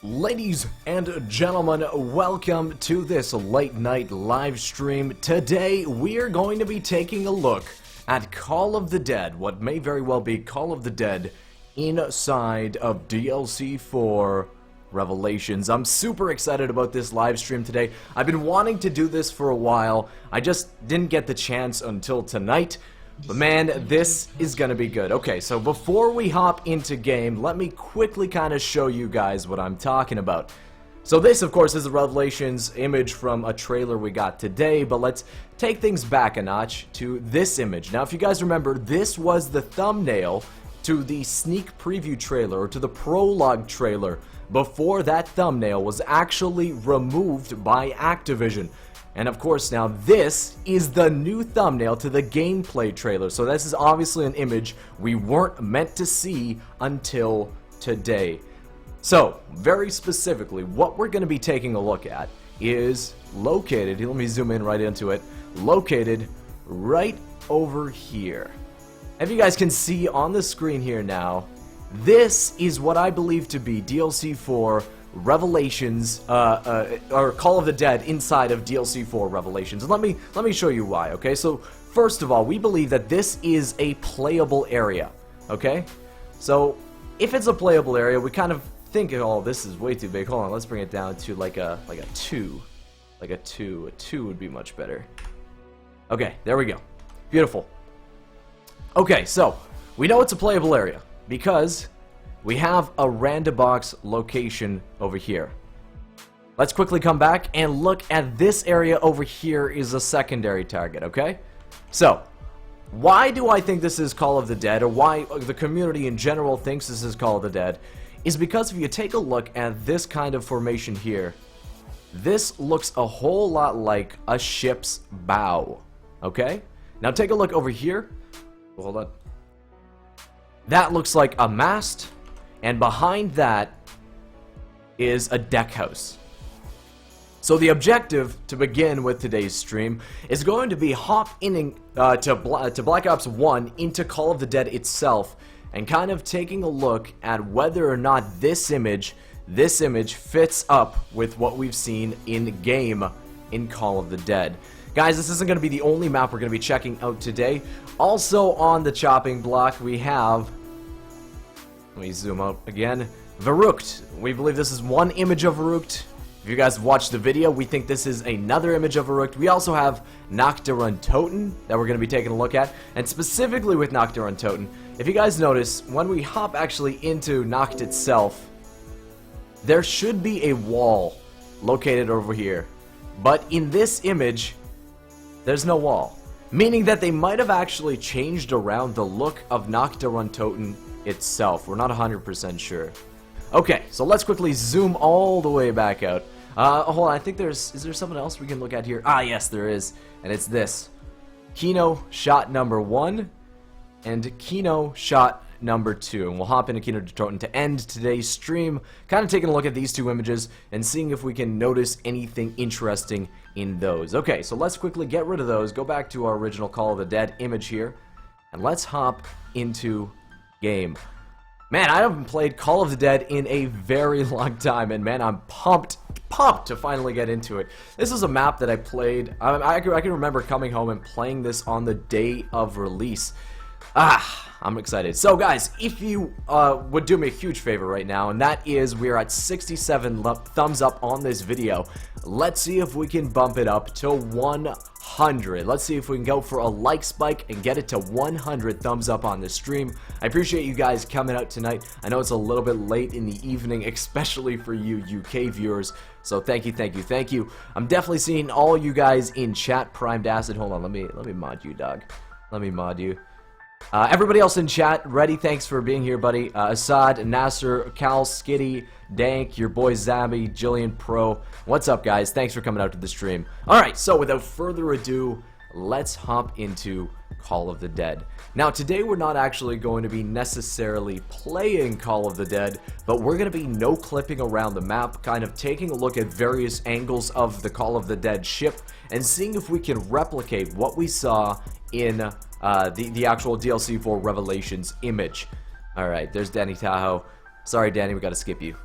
Ladies and gentlemen, welcome to this late night live stream. Today we are going to be taking a look at Call of the Dead, what may very well be Call of the Dead inside of DLC 4 Revelations. I'm super excited about this live stream today. I've been wanting to do this for a while. I just didn't get the chance until tonight. But man, this is gonna be good. Okay, so before we hop into game, let me quickly kind of show you guys what I'm talking about. So this, of course, is a Revelations image from a trailer we got today, but let's take things back a notch to this image. Now, if you guys remember, this was the thumbnail to the sneak preview trailer, or to the prologue trailer, before that thumbnail was actually removed by Activision. And of course now this is the new thumbnail to the gameplay trailer. So this is obviously an image we weren't meant to see until today. So very specifically, what we're going to be taking a look at is located, let me zoom in right into it, located right over here. If you guys can see on the screen here now, this is what I believe to be DLC 4 Revelations, or Call of the Dead inside of DLC 4 Revelations. And let me show you why, okay? So, first of all, we believe that this is a playable area, okay? So, if it's a playable area, we kind of think, oh, this is way too big. Hold on, let's bring it down to like a 2. Like a 2. A 2 would be much better. Okay, there we go. Beautiful. Okay, so, we know it's a playable area because we have a random box location over here. Let's quickly come back and look at this area over here is a secondary target, okay? So, why do I think this is Call of the Dead, or why the community in general thinks this is Call of the Dead, is because if you take a look at this kind of formation here, this looks a whole lot like a ship's bow, okay? Now take a look over here. Hold on. That looks like a mast. And behind that is a deck house. So the objective to begin with today's stream is going to be hop in to Black Ops 1 into Call of the Dead itself and kind of taking a look at whether or not this image fits up with what we've seen in game in Call of the Dead. Guys, this isn't going to be the only map we're going to be checking out today. Also on the chopping block we have, let me zoom out again, Verruckt. We believe this is one image of Verruckt. If you guys watched the video, we think this is another image of Verruckt. We also have Nacht, Untoten that we're going to be taking a look at. And specifically with Nacht, Untoten, if you guys notice, when we hop actually into Nacht itself, there should be a wall located over here. But in this image, there's no wall. Meaning that they might have actually changed around the look of Nacht, Untoten itself. We're not 100% sure. Okay, so let's quickly zoom all the way back out. Hold on, I think is there something else we can look at here? Ah, yes, there is. And it's this. Kino shot number 1 and Kino shot number 2. And we'll hop into Kino Der Toten to end today's stream, kind of taking a look at these two images and seeing if we can notice anything interesting in those. Okay, so let's quickly get rid of those, go back to our original Call of the Dead image here, and let's hop into game. Man, I haven't played Call of the Dead in a very long time, and man, I'm pumped to finally get into it. This is a map that I played, I can remember coming home and playing this on the day of release. I'm excited. So guys, if you would do me a huge favor right now, and that is we're at 67 thumbs up on this video. Let's see if we can bump it up to 100. Let's see if we can go for a like spike and get it to 100 thumbs up on this stream. I appreciate you guys coming out tonight. I know it's a little bit late in the evening, especially for you UK viewers. So thank you, thank you, thank you. I'm definitely seeing all you guys in chat. Primed Acid. Hold on, let me mod you, dog. Let me mod you. Everybody else in chat, ready, thanks for being here, buddy. Assad, Nasser, Cal, Skitty, Dank, your boy Zabby, Jillian Pro. What's up, guys? Thanks for coming out to the stream. Alright, so without further ado, let's hop into Call of the Dead. Now, today we're not actually going to be necessarily playing Call of the Dead, but we're going to be no-clipping around the map, kind of taking a look at various angles of the Call of the Dead ship, and seeing if we can replicate what we saw in the actual DLC 4 Revelations image. Alright, there's Danny Tahoe. Sorry, Danny, we gotta skip you.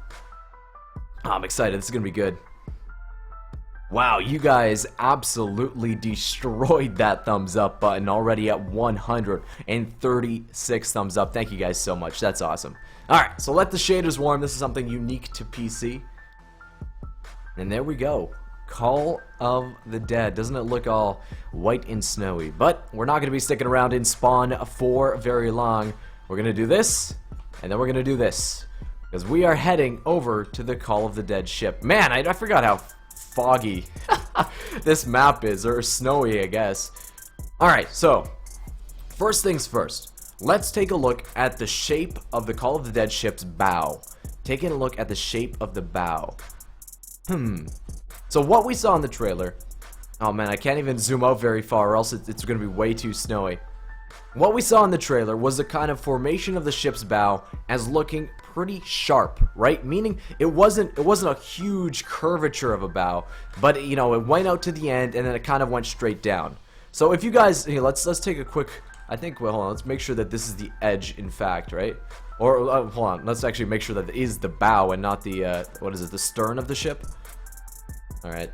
Oh, I'm excited. This is gonna be good. Wow, you guys absolutely destroyed that thumbs up button, already at 136 thumbs up. Thank you guys so much. That's awesome. Alright, so let the shaders warm. This is something unique to PC. And there we go. Call of the Dead. Doesn't it look all white and snowy? But we're not going to be sticking around in spawn for very long. We're going to do this, and then we're going to do this. Because we are heading over to the Call of the Dead ship. Man, I forgot how foggy this map is, or snowy, I guess. Alright, so first things first. Let's take a look at the shape of the Call of the Dead ship's bow. Taking a look at the shape of the bow. So what we saw in the trailer... Oh man, I can't even zoom out very far or else it's going to be way too snowy. What we saw in the trailer was the kind of formation of the ship's bow as looking pretty sharp, right? Meaning it wasn't a huge curvature of a bow, but you know, it went out to the end and then it kind of went straight down. So if you guys, let's take a quick... I think, well, hold on, let's make sure that this is the edge, in fact, right? Or, hold on, let's actually make sure that it is the bow and not the, what is it, the stern of the ship? Alright.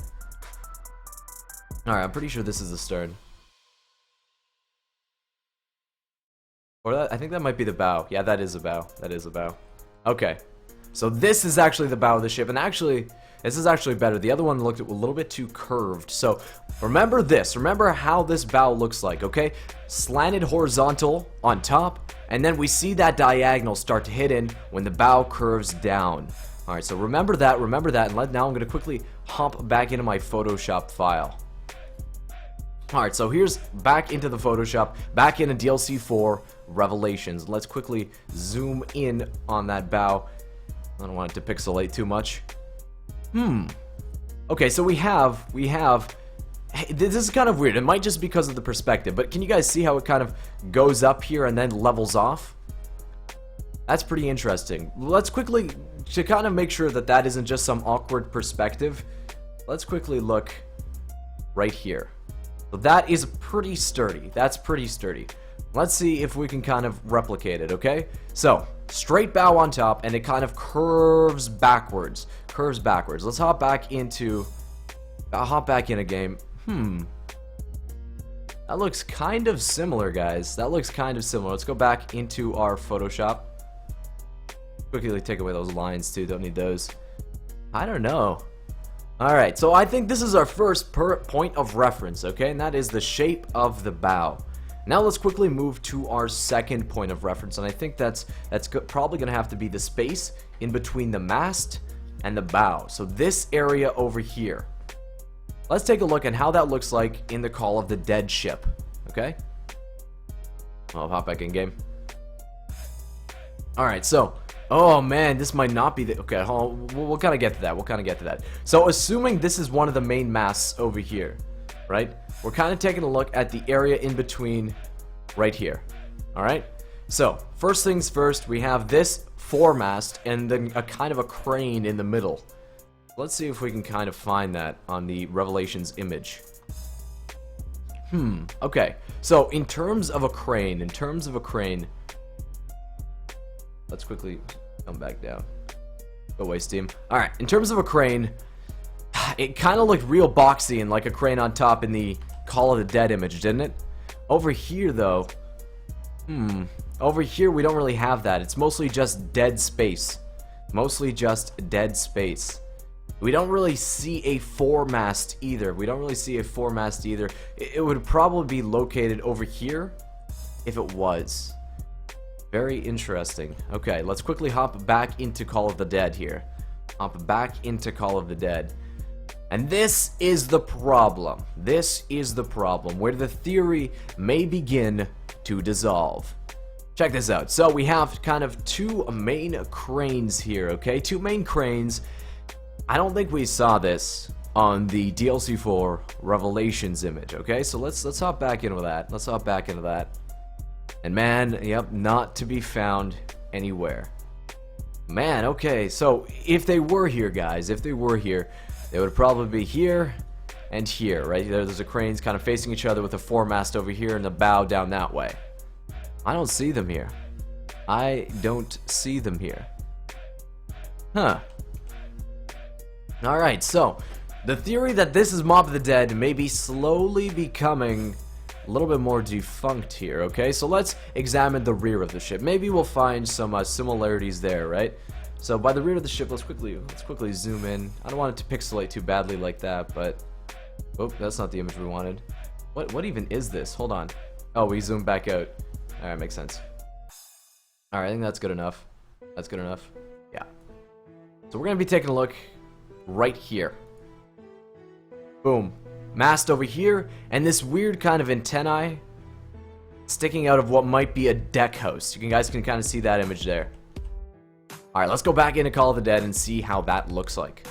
Alright, I'm pretty sure this is the stern. Or that, I think that might be the bow. Yeah, that is a bow. That is a bow. Okay. So this is actually the bow of the ship, and actually... This is actually better. The other one looked a little bit too curved. So remember this. Remember how this bow looks like, okay? Slanted horizontal on top, and then we see that diagonal start to hit in when the bow curves down. Alright, so remember that, and now I'm going to quickly hop back into my Photoshop file. Alright, so here's back into the Photoshop, back into DLC 4 Revelations. Let's quickly zoom in on that bow. I don't want it to pixelate too much. Okay, so we have, hey, this is kind of weird. It might just be because of the perspective, but can you guys see how it kind of goes up here and then levels off? That's pretty interesting. Let's quickly, to kind of make sure that that isn't just some awkward perspective, let's quickly look right here. So that is pretty sturdy. That's pretty sturdy. Let's see if we can kind of replicate it, okay? So, straight bow on top, and it kind of curves backwards. Let's hop back into... I'll hop back in a game. That looks kind of similar, guys. That looks kind of similar. Let's go back into our Photoshop. Quickly take away those lines, too. Don't need those. I don't know. Alright, so I think this is our first point of reference, okay? And that is the shape of the bow. Now let's quickly move to our second point of reference, and I think that's probably going to have to be the space in between the mast and the bow. So this area over here. Let's take a look at how that looks like in the Call of the Dead ship, okay? I'll hop back in game. Alright, so... Oh man, this might not be the... Okay, we'll kind of get to that. So assuming this is one of the main masts over here, right? We're kind of taking a look at the area in between right here. Alright? So, first things first, we have this foremast and then a kind of a crane in the middle. Let's see if we can kind of find that on the Revelations image. Okay. So, in terms of a crane, let's quickly come back down. Go away, Steam. Alright, in terms of a crane, it kind of looked real boxy and like a crane on top in the Call of the Dead image, didn't it? Over here, though, over here we don't really have that. It's mostly just dead space. We don't really see a foremast either. It would probably be located over here if it was. Very interesting. Okay, let's quickly hop back into Call of the Dead here. And this is the problem. Where the theory may begin to dissolve. Check this out. So we have kind of two main cranes here, okay? Two main cranes. I don't think we saw this on the DLC 4 Revelations image, okay? So let's hop back into that. And man, yep, not to be found anywhere. Man, okay, so if they were here, guys, they would probably be here and here, right? There's the cranes kind of facing each other with the foremast over here and the bow down that way. I don't see them here. Huh. Alright, so, the theory that this is Mob of the Dead may be slowly becoming a little bit more defunct here, okay? So let's examine the rear of the ship. Maybe we'll find some similarities there, right? So by the rear of the ship, let's quickly zoom in. I don't want it to pixelate too badly like that, but... Oh, that's not the image we wanted. What even is this? Hold on. Oh, we zoomed back out. Alright, makes sense. Alright, I think that's good enough. That's good enough. Yeah. So we're gonna be taking a look right here. Boom. Mast over here, and this weird kind of antennae sticking out of what might be a deck house. You guys can kind of see that image there. Alright, let's go back into Call of the Dead and see how that looks like.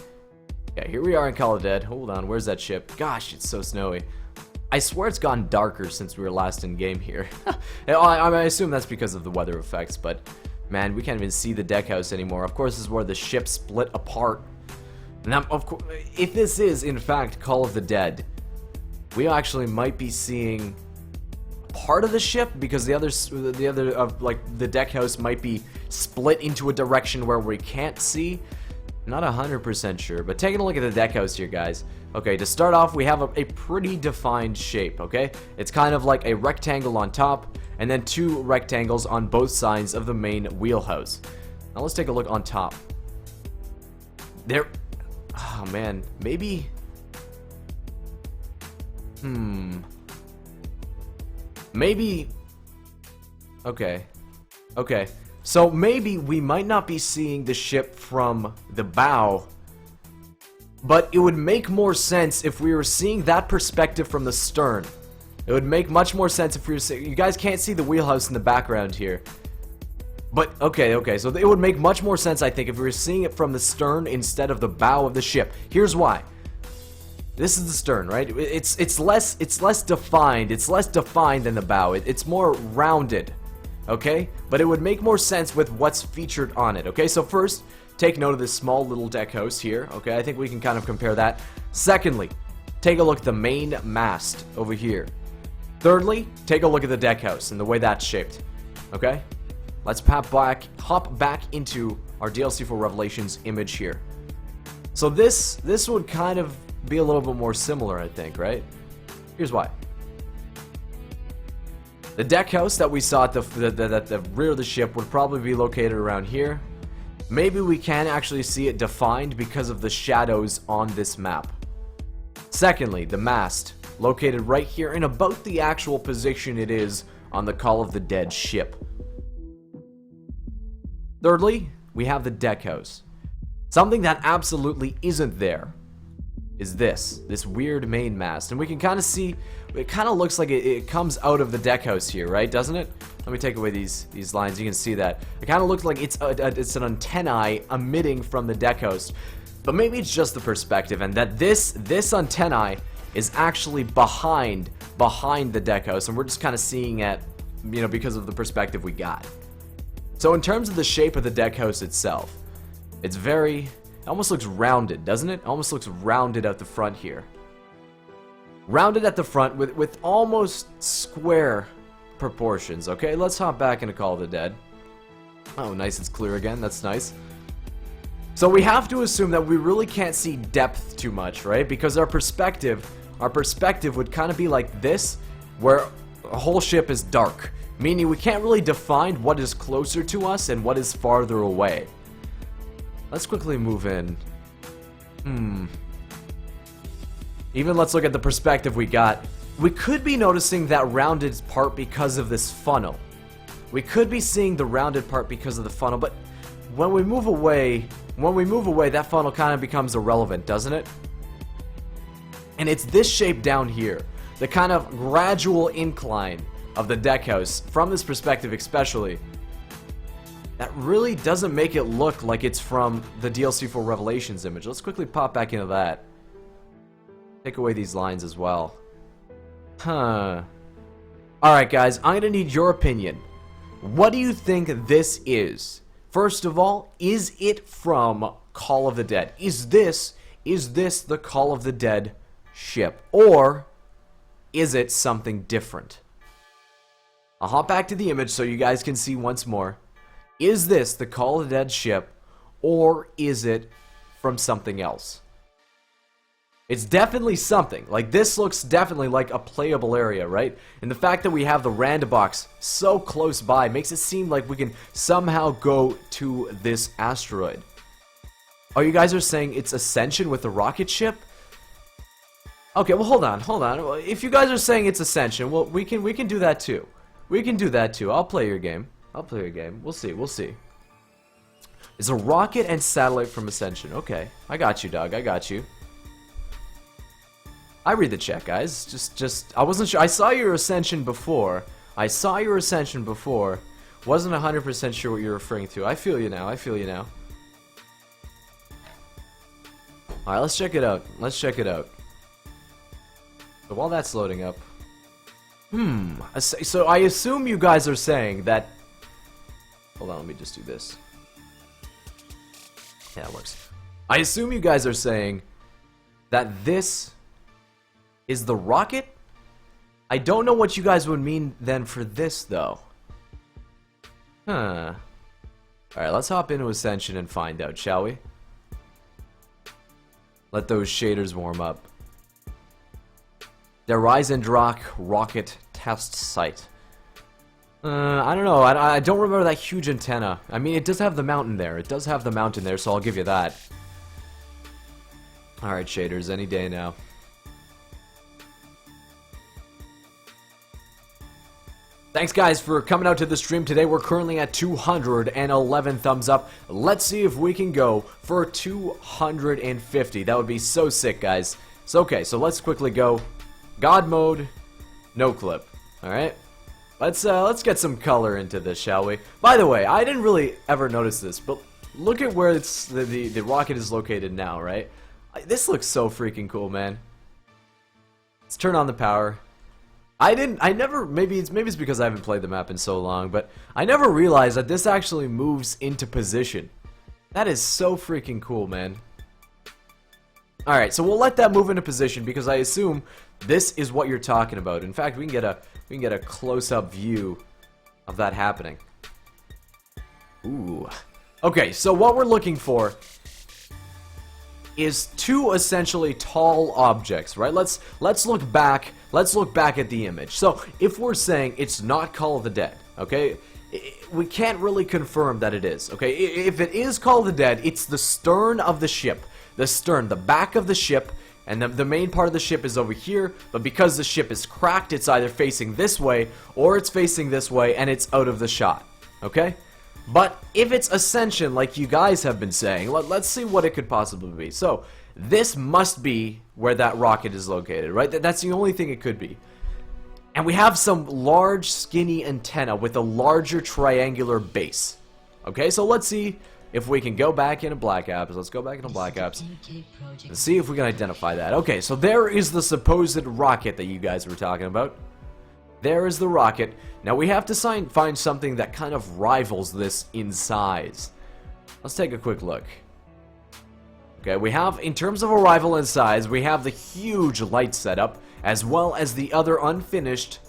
Okay, here we are in Call of the Dead. Hold on, where's that ship? Gosh, it's so snowy. I swear it's gone darker since we were last in game here. I assume that's because of the weather effects, but man, we can't even see the deck house anymore. Of course, this is where the ship split apart. Now, of course, if this is in fact Call of the Dead, we actually might be seeing part of the ship because the deck house might be split into a direction where we can't see. Not 100% sure, but taking a look at the deck house here, guys. Okay, to start off, we have a pretty defined shape, okay? It's kind of like a rectangle on top, and then two rectangles on both sides of the main wheelhouse. Now let's take a look on top. There... Oh, man. Maybe... Maybe... Okay. Okay. So maybe we might not be seeing the ship from the bow, but it would make more sense if we were seeing that perspective from the stern. It would make much more sense if we were seeing... You guys can't see the wheelhouse in the background here. But, okay, so it would make much more sense, I think, if we were seeing it from the stern instead of the bow of the ship. Here's why. This is the stern, right? It's less defined. It's less defined than the bow. It's more rounded, okay? But it would make more sense with what's featured on it, okay? So first, take note of this small little deck house here, okay? I think we can kind of compare that. Secondly, take a look at the main mast over here. Thirdly, take a look at the deck house and the way that's shaped, okay? Let's hop back into our DLC for Revelations image here. So this would kind of be a little bit more similar, I think, right? Here's why. The deck house that we saw at the rear of the ship would probably be located around here. Maybe we can actually see it defined because of the shadows on this map. Secondly, the mast, located right here in about the actual position it is on the Call of the Dead ship. Thirdly, we have the deck house. Something that absolutely isn't there is this weird main mast. And we can kind of see, it kind of looks like it comes out of the deck house here, right? Doesn't it? Let me take away these lines. You can see that. It kind of looks like it's an antennae emitting from the deck house. But maybe it's just the perspective, and that this antennae is actually behind the deck house, and we're just kind of seeing it, you know, because of the perspective we got. So in terms of the shape of the deck house itself, it's it almost looks rounded, doesn't it? Almost looks rounded at the front here. Rounded at the front with almost square proportions, okay? Let's hop back into Call of the Dead. Oh, nice, it's clear again, that's nice. So we have to assume that we really can't see depth too much, right? Because our perspective would kind of be like this, where the whole ship is dark. Meaning we can't really define what is closer to us and what is farther away. Let's quickly move in. Even let's look at the perspective we got. We could be noticing that rounded part because of this funnel. We could be seeing the rounded part because of the funnel, but when we move away, that funnel kind of becomes irrelevant, doesn't it? And it's this shape down here, the kind of gradual incline of the deck house, from this perspective especially, that really doesn't make it look like it's from the DLC for Revelations image. Let's quickly pop back into that. Take away these lines as well. Alright guys, I'm gonna need your opinion. What do you think this is? First of all, is it from Call of the Dead? Is this the Call of the Dead ship? Or is it something different? I'll hop back to the image so you guys can see once more. Is this the Call of the Dead ship, or is it from something else? It's definitely something. Like, this looks definitely like a playable area, right? And the fact that we have the random box so close by makes it seem like we can somehow go to this asteroid. Oh, you guys are saying it's Ascension with the rocket ship? Okay, well, hold on. If you guys are saying it's Ascension, well, we can do that too. We can do that too. I'll play your game. We'll see. It's a rocket and satellite from Ascension. Okay, I got you, dog. I got you. I read the chat, guys. Just, I wasn't sure. I saw your Ascension before. Wasn't 100% sure what you're referring to. I feel you now. Alright, let's check it out. So while that's loading up... So I assume you guys are saying that... Hold on, let me just do this. Yeah, that works. I assume you guys are saying that this is the rocket? I don't know what you guys would mean then for this, though. Alright, let's hop into Ascension and find out, shall we? Let those shaders warm up. Der Reisendrock rocket test site. I don't know. I don't remember that huge antenna. I mean, it does have the mountain there. So I'll give you that. Alright, shaders, any day now. Thanks, guys, for coming out to the stream today. We're currently at 211 thumbs up. Let's see if we can go for 250. That would be so sick, guys. So, okay, so let's quickly go. God mode, no clip. Alright? Let's get some color into this, shall we? By the way, I didn't really ever notice this, but look at where the rocket is located now, right? This looks so freaking cool, man. Let's turn on the power. Maybe it's because I haven't played the map in so long, but I never realized that this actually moves into position. That is so freaking cool, man. Alright, so we'll let that move into position because I assume this is what you're talking about. In fact, we can get a close-up view of that happening. Ooh. Okay, so what we're looking for is two essentially tall objects, right? Let's look back at the image. So, if we're saying it's not Call of the Dead, okay? We can't really confirm that it is, okay? If it is Call of the Dead, it's the stern of the ship. The stern, the back of the ship, and the main part of the ship is over here, but because the ship is cracked, it's either facing this way, or it's facing this way, and it's out of the shot, okay? But if it's Ascension, like you guys have been saying, let's see what it could possibly be. So, this must be where that rocket is located, right? That's the only thing it could be. And we have some large, skinny antenna with a larger triangular base. Okay, so let's see if we can go back into Black Apps. Let's go back into Black Apps and see if we can identify that. Okay, so there is the supposed rocket that you guys were talking about. There is the rocket. Now we have to find something that kind of rivals this in size. Let's take a quick look. Okay, we have, in terms of a rival in size, we have the huge light setup, as well as the other unfinished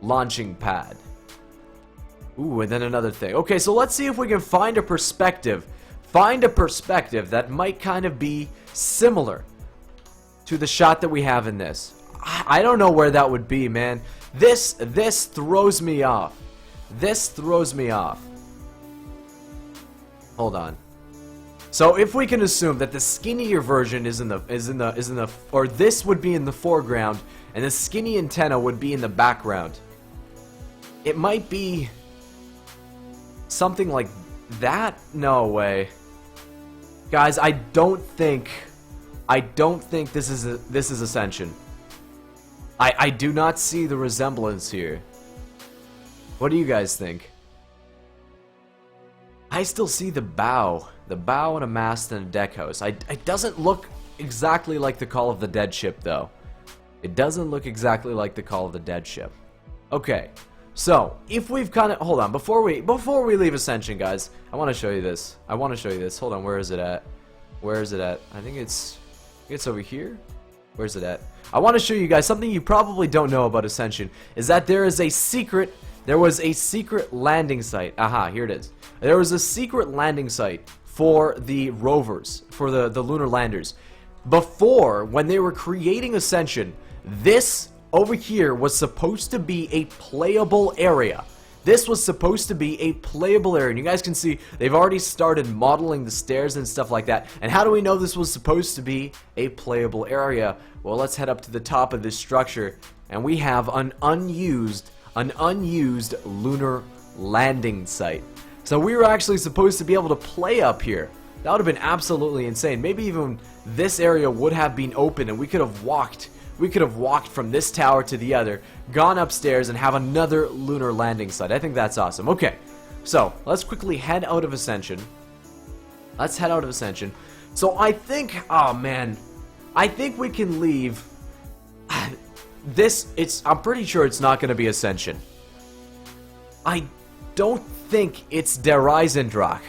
launching pad. Ooh, and then another thing. Okay, so let's see if we can find a perspective. Find a perspective that might kind of be similar to the shot that we have in this. I don't know where that would be, man. This throws me off. This throws me off. Hold on. So if we can assume that the skinnier version or this would be in the foreground, and the skinny antenna would be in the background, it might be something like that. No way, guys. I don't think this is Ascension. I do not see the resemblance here. What do you guys think? I still see the bow and a mast and a deck house. It doesn't look exactly like the Call of the Dead ship, though. It doesn't look exactly like the Call of the Dead ship. Okay, so if we've kind of hold on before we leave Ascension, guys. I want to show you this. Hold on, where is it at? I think it's over here. Where's it at? I want to show you guys something you probably don't know about Ascension. Is that there was a secret landing site. Aha, here it is. There was a secret landing site for the rovers, for the lunar landers. before, when they were creating Ascension, this over here was supposed to be a playable area. This was supposed to be a playable area, and you guys can see they've already started modeling the stairs and stuff like that. And how do we know this was supposed to be a playable area? Well, let's head up to the top of this structure, and we have an unused lunar landing site. So we were actually supposed to be able to play up here. That would have been absolutely insane. Maybe even this area would have been open, and we could have walked from this tower to the other, gone upstairs, and have another lunar landing site. I think that's awesome. Okay, so let's quickly head out of Ascension. Let's head out of Ascension. So I think, oh man, I think we can leave this. I'm pretty sure it's not going to be Ascension. I don't think it's Der Eisendrache.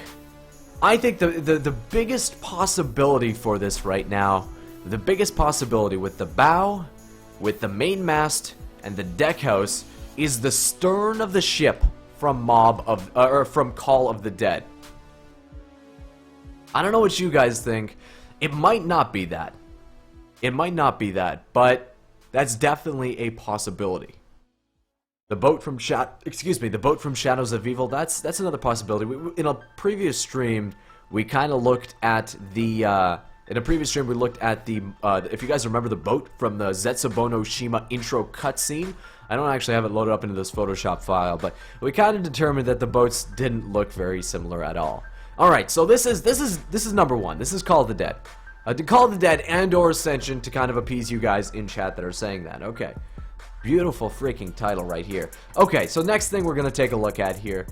I think the biggest possibility for this right now, the biggest possibility with the bow, with the main mast, and the deck house is the stern of the ship from from Call of the Dead. I don't know what you guys think. It might not be that. It might not be that, but that's definitely a possibility. The boat from the boat from Shadows of Evil. That's another possibility. In a previous stream, we kind of looked at the. In a previous stream, we looked at the. If you guys remember the boat from the Zetsubono Shima intro cutscene. I don't actually have it loaded up into this Photoshop file, but we kind of determined that the boats didn't look very similar at all. All right, so this is number one. This is Call of the Dead. To Call of the Dead and/or Ascension to kind of appease you guys in chat that are saying that. Okay. Beautiful freaking title right here. Okay, so next thing we're going to take a look at here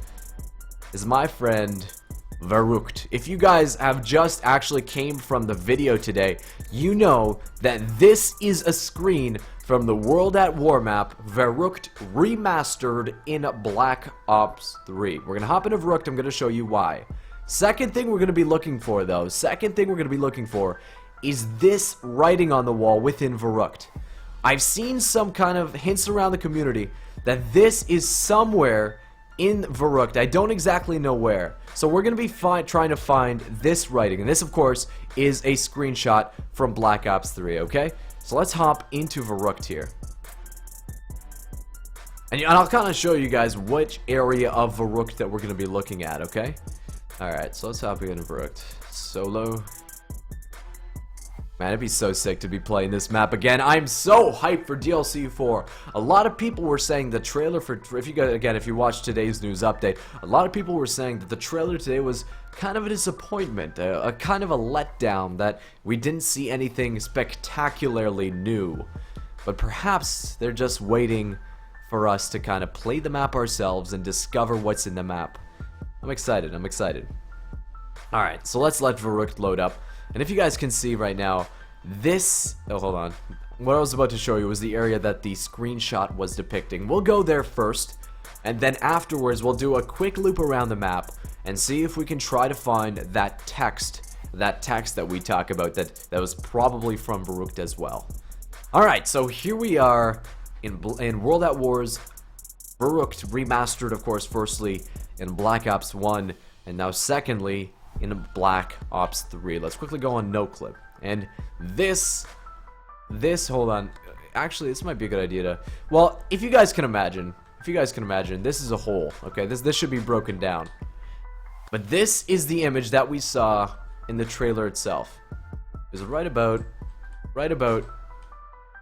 is my friend Verruckt. If you guys have just actually came from the video today, you know that this is a screen from the World at War map, Verruckt Remastered in Black Ops 3. We're going to hop into Verruckt. I'm going to show you why. Second thing we're going to be looking for, though, is this writing on the wall within Verruckt. I've seen some kind of hints around the community that this is somewhere in Verruckt. I don't exactly know where. So we're going to be trying to find this writing. And this, of course, is a screenshot from Black Ops 3, okay? So let's hop into Verruckt here. And I'll kind of show you guys which area of Verruckt that we're going to be looking at, okay? Alright, so let's hop into Verruckt. Solo. Man, it'd be so sick to be playing this map again. I'm so hyped for DLC 4. A lot of people were saying the trailer for, if you watch today's news update, a lot of people were saying that the trailer today was kind of a disappointment, a kind of a letdown, that we didn't see anything spectacularly new. But perhaps they're just waiting for us to kind of play the map ourselves and discover what's in the map. I'm excited. Alright, so let's let Verruckt load up. And if you guys can see right now, this... Oh, hold on. What I was about to show you was the area that the screenshot was depicting. We'll go there first, and then afterwards we'll do a quick loop around the map and see if we can try to find that text that we talk about that was probably from Verruckt as well. Alright, so here we are in World at War's Verruckt Remastered, of course, firstly in Black Ops 1, and now secondly in Black Ops 3. Let's quickly go on NoClip. And this, hold on. Actually, this might be a good idea to... Well, if you guys can imagine, this is a hole, okay? This should be broken down. But this is the image that we saw in the trailer itself. It was right about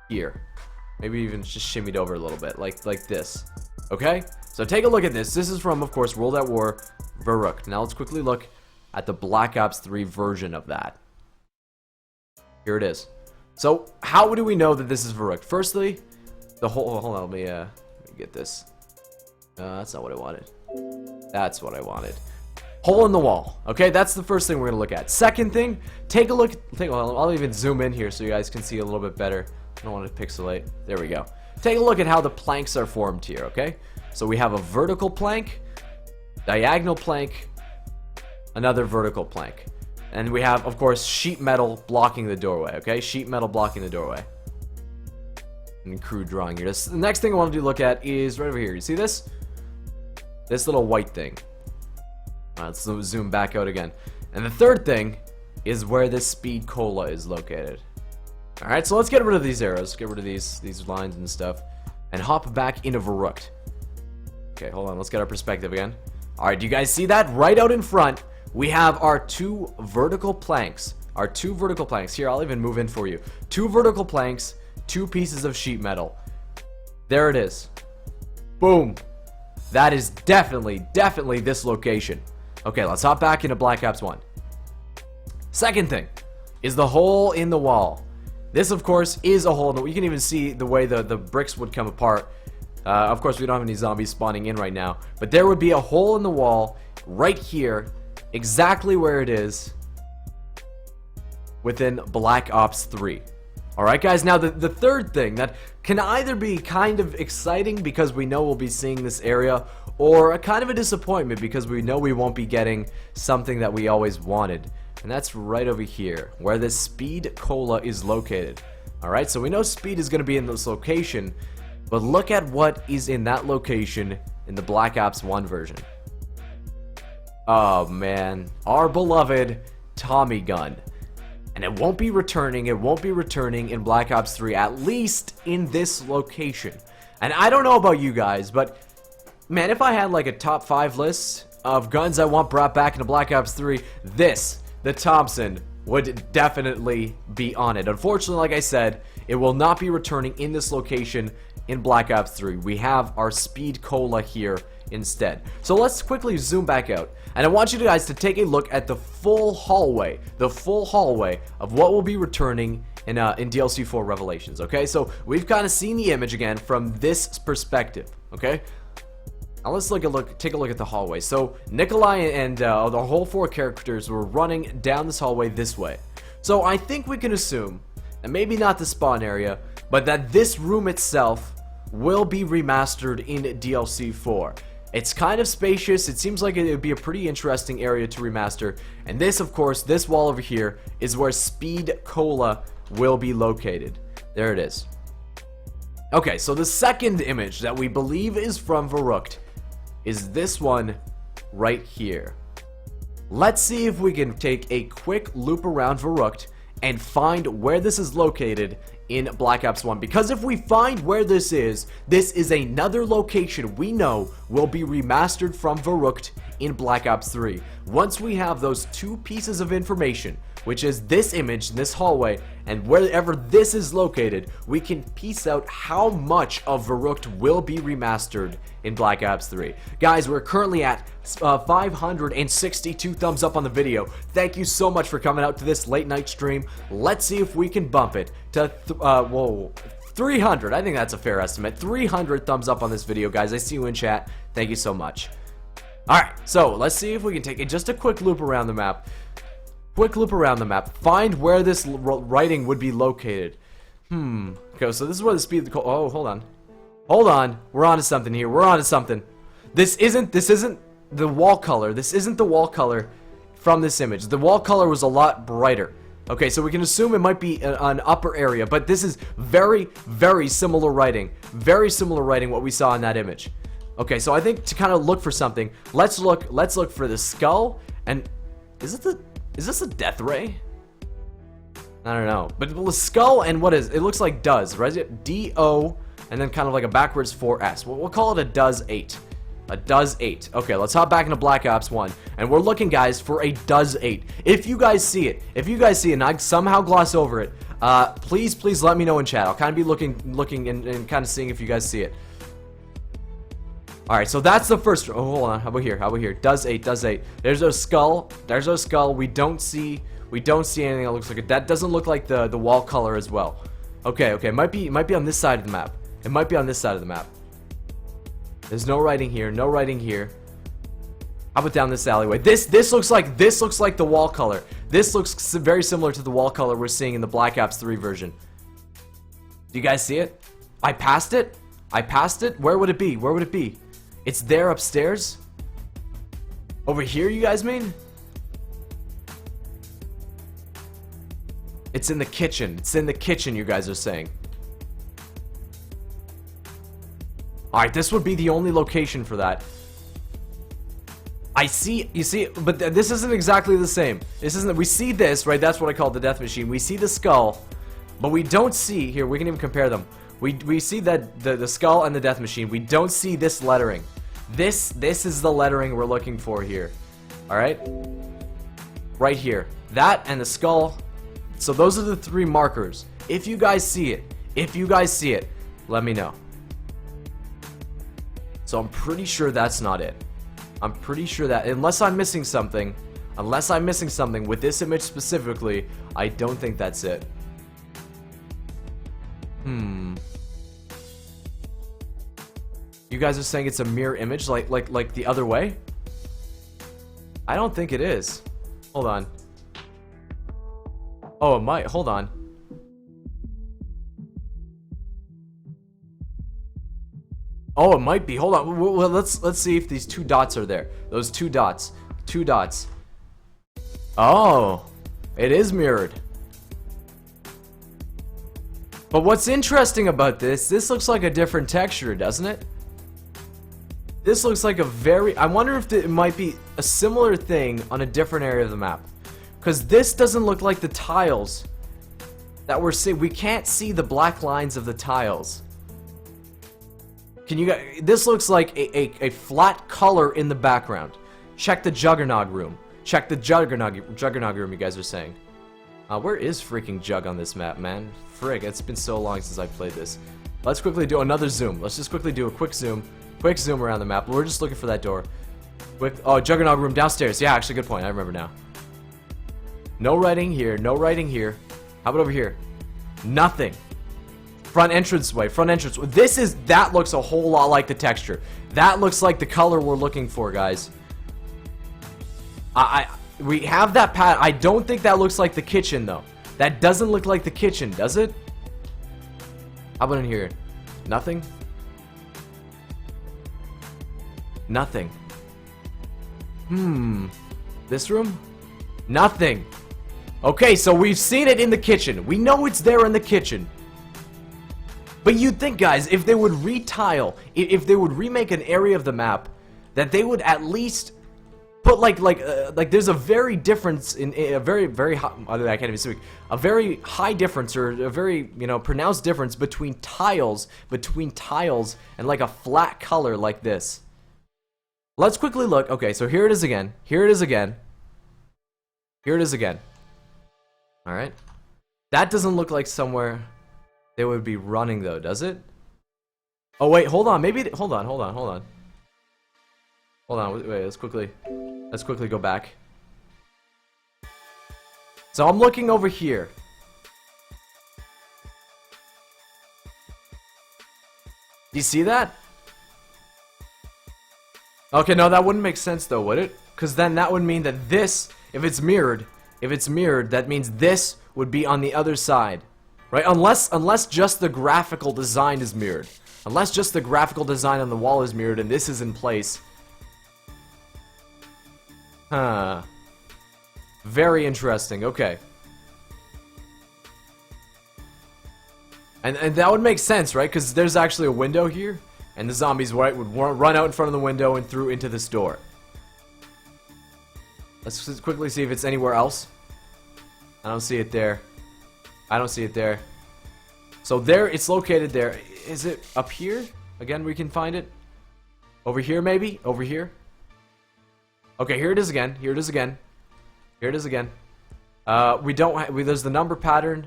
here. Maybe even just shimmied over a little bit, like this. Okay? So take a look at this. This is from, of course, World at War Verruckt. Now let's quickly look at the Black Ops 3 version of that. Here it is. So, how do we know that this is Verruckt? Firstly, the whole... Hold on, let me get this. That's not what I wanted. That's what I wanted. Hole in the wall. Okay, that's the first thing we're going to look at. Second thing, take a look... Well, I'll even zoom in here so you guys can see a little bit better. I don't want to pixelate. There we go. Take a look at how the planks are formed here, okay? So we have a vertical plank, diagonal plank, another vertical plank. And we have, of course, sheet metal blocking the doorway, okay? Sheet metal blocking the doorway. And crude drawing here. The next thing I want to look at is right over here. You see this? This little white thing. Let's zoom back out again. And the third thing is where this speed cola is located. Alright, so let's get rid of these arrows. Get rid of these lines and stuff. And hop back into Verruckt. Okay, hold on. Let's get our perspective again. Alright, do you guys see that? Right out in front, we have our two vertical planks. Our two vertical planks. Here, I'll even move in for you. Two vertical planks, two pieces of sheet metal. There it is. Boom. That is definitely this location. Okay, let's hop back into Black Ops 1. Second thing is the hole in the wall. This, of course, is a hole in the wall. You can even see the way the bricks would come apart. Of course, we don't have any zombies spawning in right now. But there would be a hole in the wall right here, exactly where it is within Black Ops 3. Alright guys, now the third thing that can either be kind of exciting because we know we'll be seeing this area, or a kind of a disappointment because we know we won't be getting something that we always wanted. And that's right over here, where this Speed Cola is located. Alright, so we know Speed is going to be in this location, but look at what is in that location in the Black Ops 1 version. Oh man, our beloved Tommy gun. And it won't be returning in Black Ops 3, at least in this location. And I don't know about you guys, but man, if I had like a top 5 list of guns I want brought back into Black Ops 3, the Thompson, would definitely be on it. Unfortunately, like I said, it will not be returning in this location in Black Ops 3. We have our Speed Cola here instead. So let's quickly zoom back out. And I want you guys to take a look at the full hallway of what will be returning in DLC 4 Revelations, okay? So we've kind of seen the image again from this perspective, okay? Now let's take a look at the hallway. So Nikolai and the whole 4 characters were running down this hallway this way. So I think we can assume, and maybe not the spawn area, but that this room itself will be remastered in DLC 4. It's kind of spacious. It seems like it would be a pretty interesting area to remaster. And this, of course, this wall over here is where Speed Cola will be located. There it is. Okay, so the second image that we believe is from Verruckt is this one right here. Let's see if we can take a quick loop around Verruckt and find where this is located in Black Ops 1, because if we find where this is another location we know will be remastered from Verruckt in Black Ops 3. Once we have those two pieces of information, which is this image, this hallway, and wherever this is located, we can piece out how much of Verruckt will be remastered in Black Ops 3. Guys, we're currently at 562 thumbs up on the video. Thank you so much for coming out to this late night stream. Let's see if we can bump it to 300. I think that's a fair estimate. 300 thumbs up on this video, guys. I see you in chat. Thank you so much. Alright, so let's see if we can take just a quick loop around the map. Find where this writing would be located. Okay, so this is where the speed. Oh, hold on. We're onto something here. This isn't the wall color. This isn't the wall color from this image. The wall color was a lot brighter. Okay, so we can assume it might be an upper area, but this is very, very similar writing. Very similar writing what we saw in that image. Okay, so I think to kind of look for something, let's look for the skull. And is this a death ray? I don't know. But the skull and what is it? Looks like does, right? D-O and then kind of like a backwards 4S. We'll call it a does 8. A does 8. Okay, let's hop back into Black Ops 1. And we're looking, guys, for a does 8. If you guys see it, and I somehow gloss over it, please let me know in chat. I'll kind of be looking and kind of seeing if you guys see it. Alright, so that's the first. Oh, hold on. How about here? Does 8. There's a skull. We don't see anything that looks like it. That doesn't look like the wall color as well. Okay. Might be on this side of the map. It might be on this side of the map. There's no writing here. How about down this alleyway? This looks like the wall color. This looks very similar to the wall color we're seeing in the Black Ops 3 version. Do you guys see it? I passed it. Where would it be? It's there upstairs? Over here, you guys mean? It's in the kitchen. You guys are saying. Alright, this would be the only location for that. You see, but this isn't exactly the same. We see this, right? That's what I call the death machine. We see the skull. But we don't see, here, we can even compare them. We see that the skull and the death machine. We don't see this lettering. This is the lettering we're looking for here. Alright? Right here. That and the skull. So those are the 3 markers. If you guys see it, let me know. So I'm pretty sure that's not it. I'm pretty sure that, unless I'm missing something with this image specifically, I don't think that's it. You guys are saying it's a mirror image, like the other way? I don't think it is. Hold on. Oh, it might. Hold on. Oh, it might be. Hold on. Well, let's see if these 2 dots are there. Those 2 dots. 2 dots. Oh, it is mirrored. But what's interesting about this looks like a different texture, doesn't it? This looks like a very... I wonder if it might be a similar thing on a different area of the map. Because this doesn't look like the tiles that we're seeing. We can't see the black lines of the tiles. Can you guys... This looks like a flat color in the background. Check the Juggernaut room. Check the Juggernaut room, you guys are saying. Where is freaking Jug on this map, man? Frig, it's been so long since I played this. Let's quickly do another zoom. Let's just quickly do a quick zoom. Quick zoom around the map. We're just looking for that door. Quick... Oh, Juggernaut room downstairs. Yeah, actually, good point. I remember now. No writing here. No writing here. How about over here? Nothing. Front entranceway. Front entrance. That looks a whole lot like the texture. That looks like the color we're looking for, guys. We have that pattern. I don't think that looks like the kitchen, though. That doesn't look like the kitchen, does it? How about in here? Nothing? Nothing. This room? Nothing. Okay, so we've seen it in the kitchen. We know it's there in the kitchen. But you'd think, guys, if they would retile, if they would remake an area of the map, that they would at least put like there's a very difference in a very high, I can't even speak, a very high difference, or a very, you know, pronounced difference between tiles and like a flat color like this. Let's quickly look. Okay, so here it is again. Here it is again. Here it is again. Alright. That doesn't look like somewhere they would be running, though, does it? Oh, wait, hold on. Maybe... Hold on. Hold on, wait, let's quickly go back. So I'm looking over here. Do you see that? Okay, no, that wouldn't make sense, though, would it? Because then that would mean that this, if it's mirrored, that means this would be on the other side, right? Unless just the graphical design is mirrored. Unless just the graphical design on the wall is mirrored and this is in place. Huh. Very interesting, okay. And that would make sense, right? Because there's actually a window here, and the zombies, right, would run out in front of the window and through into this door. Let's just quickly see if it's anywhere else. I don't see it there. I don't see it there. So there, it's located there. Is it up here? Again, we can find it. Over here, maybe? Over here? Okay, here it is again. Here it is again. Here it is again. We don't there's the number pattern.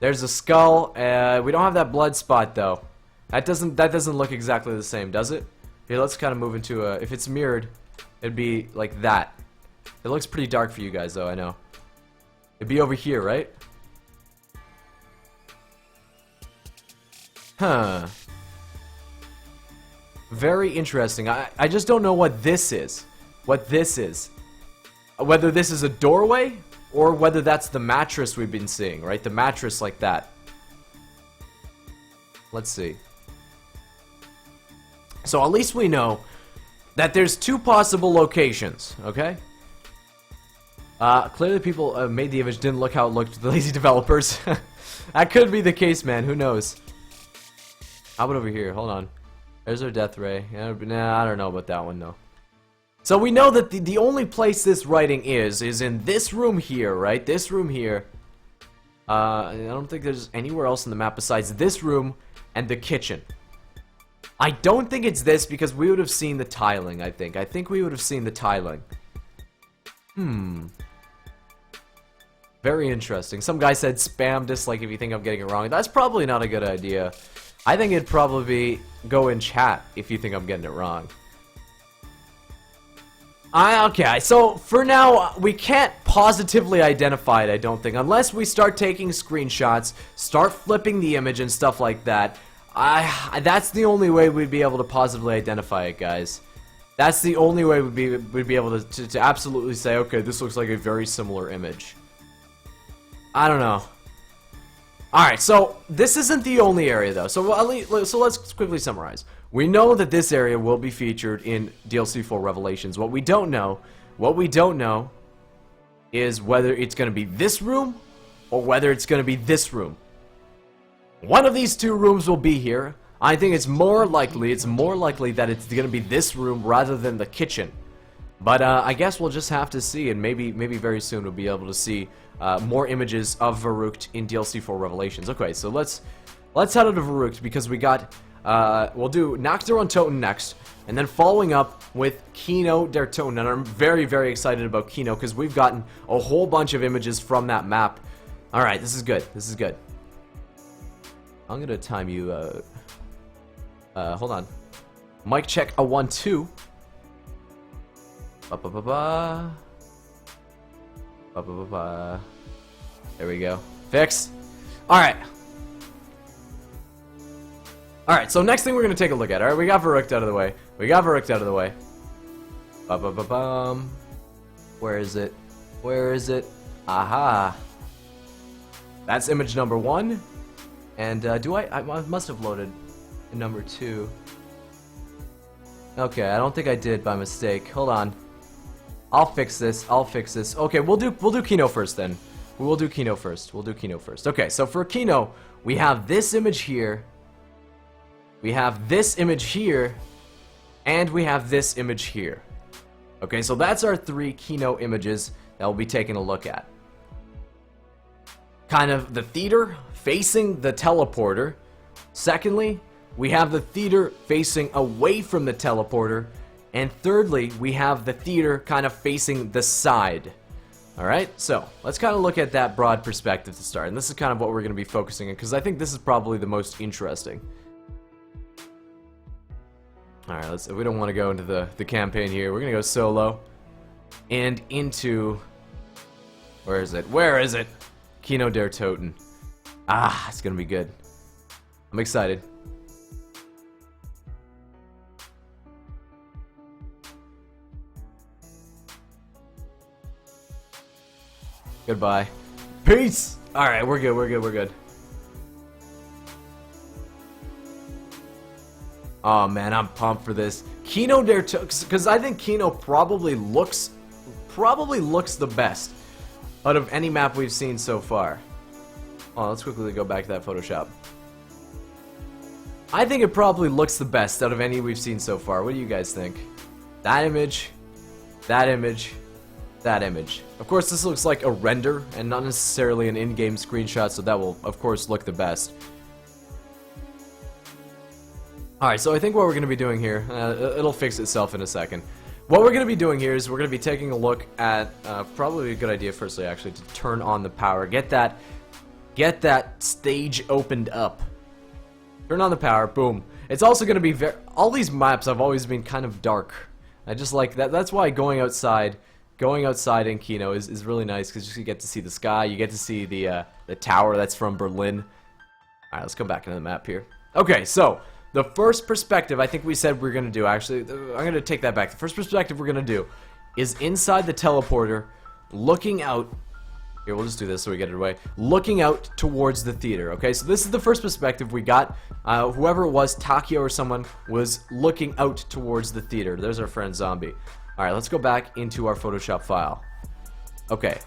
There's a skull. We don't have that blood spot, though. That doesn't look exactly the same, does it? Here, let's kind of move into if it's mirrored, it'd be like that. It looks pretty dark for you guys, though, I know. It'd be over here, right? Huh. Very interesting. I just don't know what this is. What this is. Whether this is a doorway, or whether that's the mattress we've been seeing, right? The mattress like that. Let's see. So at least we know that there's two possible locations, okay? Clearly people made the image, didn't look how it looked to the lazy developers. That could be the case, man. Who knows? How about over here? Hold on. There's our death ray. Nah, I don't know about that one, though. So we know that the only place this writing is in this room here, right? This room here. I don't think there's anywhere else in the map besides this room and the kitchen. I don't think it's this because we would have seen the tiling, I think. I think we would have seen the tiling. Very interesting. Some guy said spam dislike if you think I'm getting it wrong. That's probably not a good idea. I think it'd probably be go in chat if you think I'm getting it wrong. Okay, so for now, we can't positively identify it, I don't think, unless we start taking screenshots, start flipping the image and stuff like that. That's the only way we'd be able to positively identify it, guys. That's the only way we'd be able to absolutely say, okay, this looks like a very similar image. I don't know. Alright, so this isn't the only area, though. So let's quickly summarize. We know that this area will be featured in DLC 4 Revelations. What we don't know is whether it's going to be this room or whether it's going to be this room. One of these two rooms will be here. I think it's more likely that it's going to be this room rather than the kitchen. But I guess we'll just have to see, and maybe very soon we'll be able to see more images of Verruckt in DLC 4 Revelations. Okay, so let's head out of Verruckt because we got we'll do Nacht or Untoten next, and then following up with Kino Der Toten. And I'm very excited about Kino because we've gotten a whole bunch of images from that map. All right, this is good. This is good. I'm gonna time you. Hold on. Mic check a 1-2. There we go. Fixed. Alright. Alright, so next thing we're going to take a look at. Alright, we got Verruckt out of the way. Where is it? Where is it? Aha. That's image number 1. And I must have loaded number 2. Okay, I don't think I did by mistake. Hold on. I'll fix this. Okay, we'll do Kino first then. We'll do Kino first. Okay, so for Kino, we have this image here. We have this image here. And we have this image here. Okay, so that's our 3 Kino images that we'll be taking a look at. Kind of the theater facing the teleporter. Secondly, we have the theater facing away from the teleporter. And thirdly, we have the theater kind of facing the side. Alright, so let's kind of look at that broad perspective to start. And this is kind of what we're going to be focusing on, because I think this is probably the most interesting. Alright, we don't want to go into the campaign here. We're going to go solo. And into... Where is it? Kino Der Toten. Ah, it's going to be good. I'm excited. Goodbye. Peace! Alright, we're good. Oh man, I'm pumped for this. Kino Der Toten, because I think Kino probably looks the best out of any map we've seen so far. Oh, let's quickly go back to that Photoshop. I think it probably looks the best out of any we've seen so far. What do you guys think? That image, that image, that image. Of course, this looks like a render and not necessarily an in-game screenshot, so that will, of course, look the best. Alright, so I think what we're going to be doing here, it'll fix itself in a second. What we're going to be doing here is we're going to be taking a look at, probably a good idea firstly actually, to turn on the power. Get that stage opened up. Turn on the power, boom. It's also going to be all these maps have always been kind of dark. I just like that. That's why going outside in Kino is really nice, because you get to see the sky, you get to see the tower that's from Berlin. Alright, let's come back into the map here. Okay, so the first perspective I think we said we're going to do, actually, I'm going to take that back. The first perspective we're going to do is inside the teleporter, looking out. Here, we'll just do this so we get it away. Looking out towards the theater, okay? So this is the first perspective we got. Whoever it was, Takio or someone, was looking out towards the theater. There's our friend Zombie. Alright, let's go back into our Photoshop file. Okay.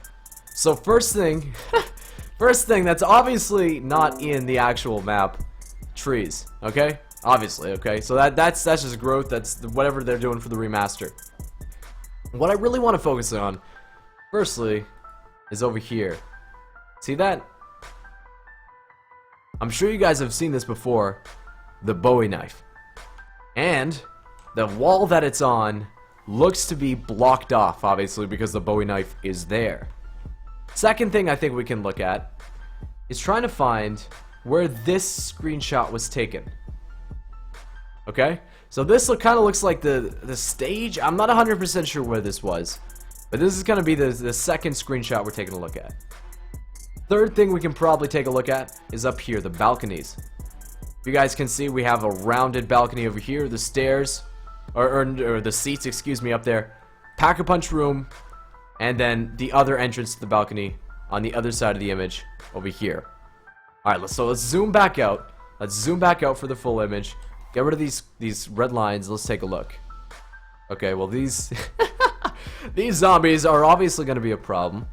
So first thing, that's obviously not in the actual map. Trees, okay? Obviously, okay? So that's just growth. That's whatever they're doing for the remaster. What I really want to focus on, firstly, is over here. See that? I'm sure you guys have seen this before, the Bowie knife. And the wall that it's on looks to be blocked off, obviously, because the Bowie knife is there. Second thing I think we can look at is trying to find where this screenshot was taken. Okay? So this kind of looks like the stage. I'm not 100% sure where this was, but this is going to be the second screenshot we're taking a look at. Third thing we can probably take a look at is up here, the balconies. If you guys can see, we have a rounded balcony over here, the stairs, or the seats, excuse me, up there, Pack-a-Punch room, and then the other entrance to the balcony on the other side of the image over here. Alright, let's zoom back out. Let's zoom back out for the full image. Get rid of these red lines. Let's take a look. Okay, well these these zombies are obviously going to be a problem.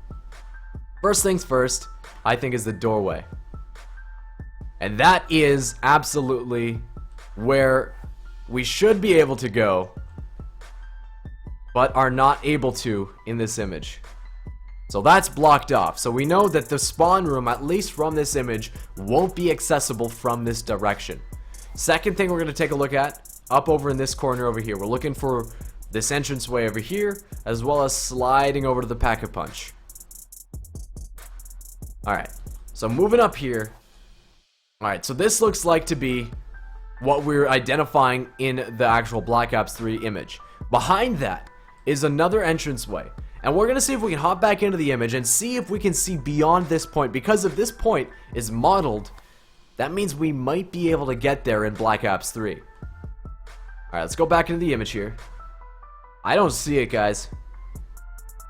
First things first, I think, is the doorway. And that is absolutely where we should be able to go, but are not able to in this image. So that's blocked off. So we know that the spawn room, at least from this image, won't be accessible from this direction. Second thing we're going to take a look at, up over in this corner over here. We're looking for this entranceway over here, as well as sliding over to the Pack-a-Punch. Alright, so moving up here. Alright, so this looks like to be what we're identifying in the actual Black Ops 3 image. Behind that is another entranceway. And we're going to see if we can hop back into the image and see if we can see beyond this point. Because if this point is modeled, that means we might be able to get there in Black Ops 3. Alright, let's go back into the image here. I don't see it, guys.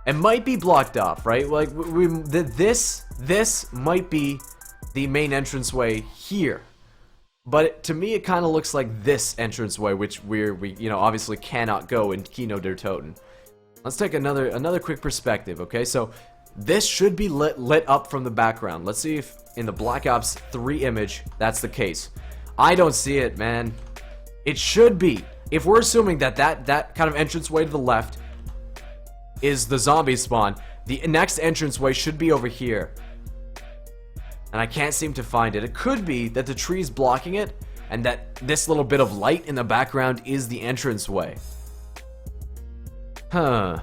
It might be blocked off, right? Like, this might be the main entranceway here. But to me, it kind of looks like this entranceway, which we obviously cannot go in Kino Der Toten. Let's take another quick perspective, okay? So this should be lit up from the background. Let's see if in the Black Ops 3 image that's the case. I don't see it, man. It should be. If we're assuming that kind of entranceway to the left is the zombie spawn, the next entranceway should be over here. And I can't seem to find it. It could be that the tree's blocking it, and that this little bit of light in the background is the entranceway. Huh.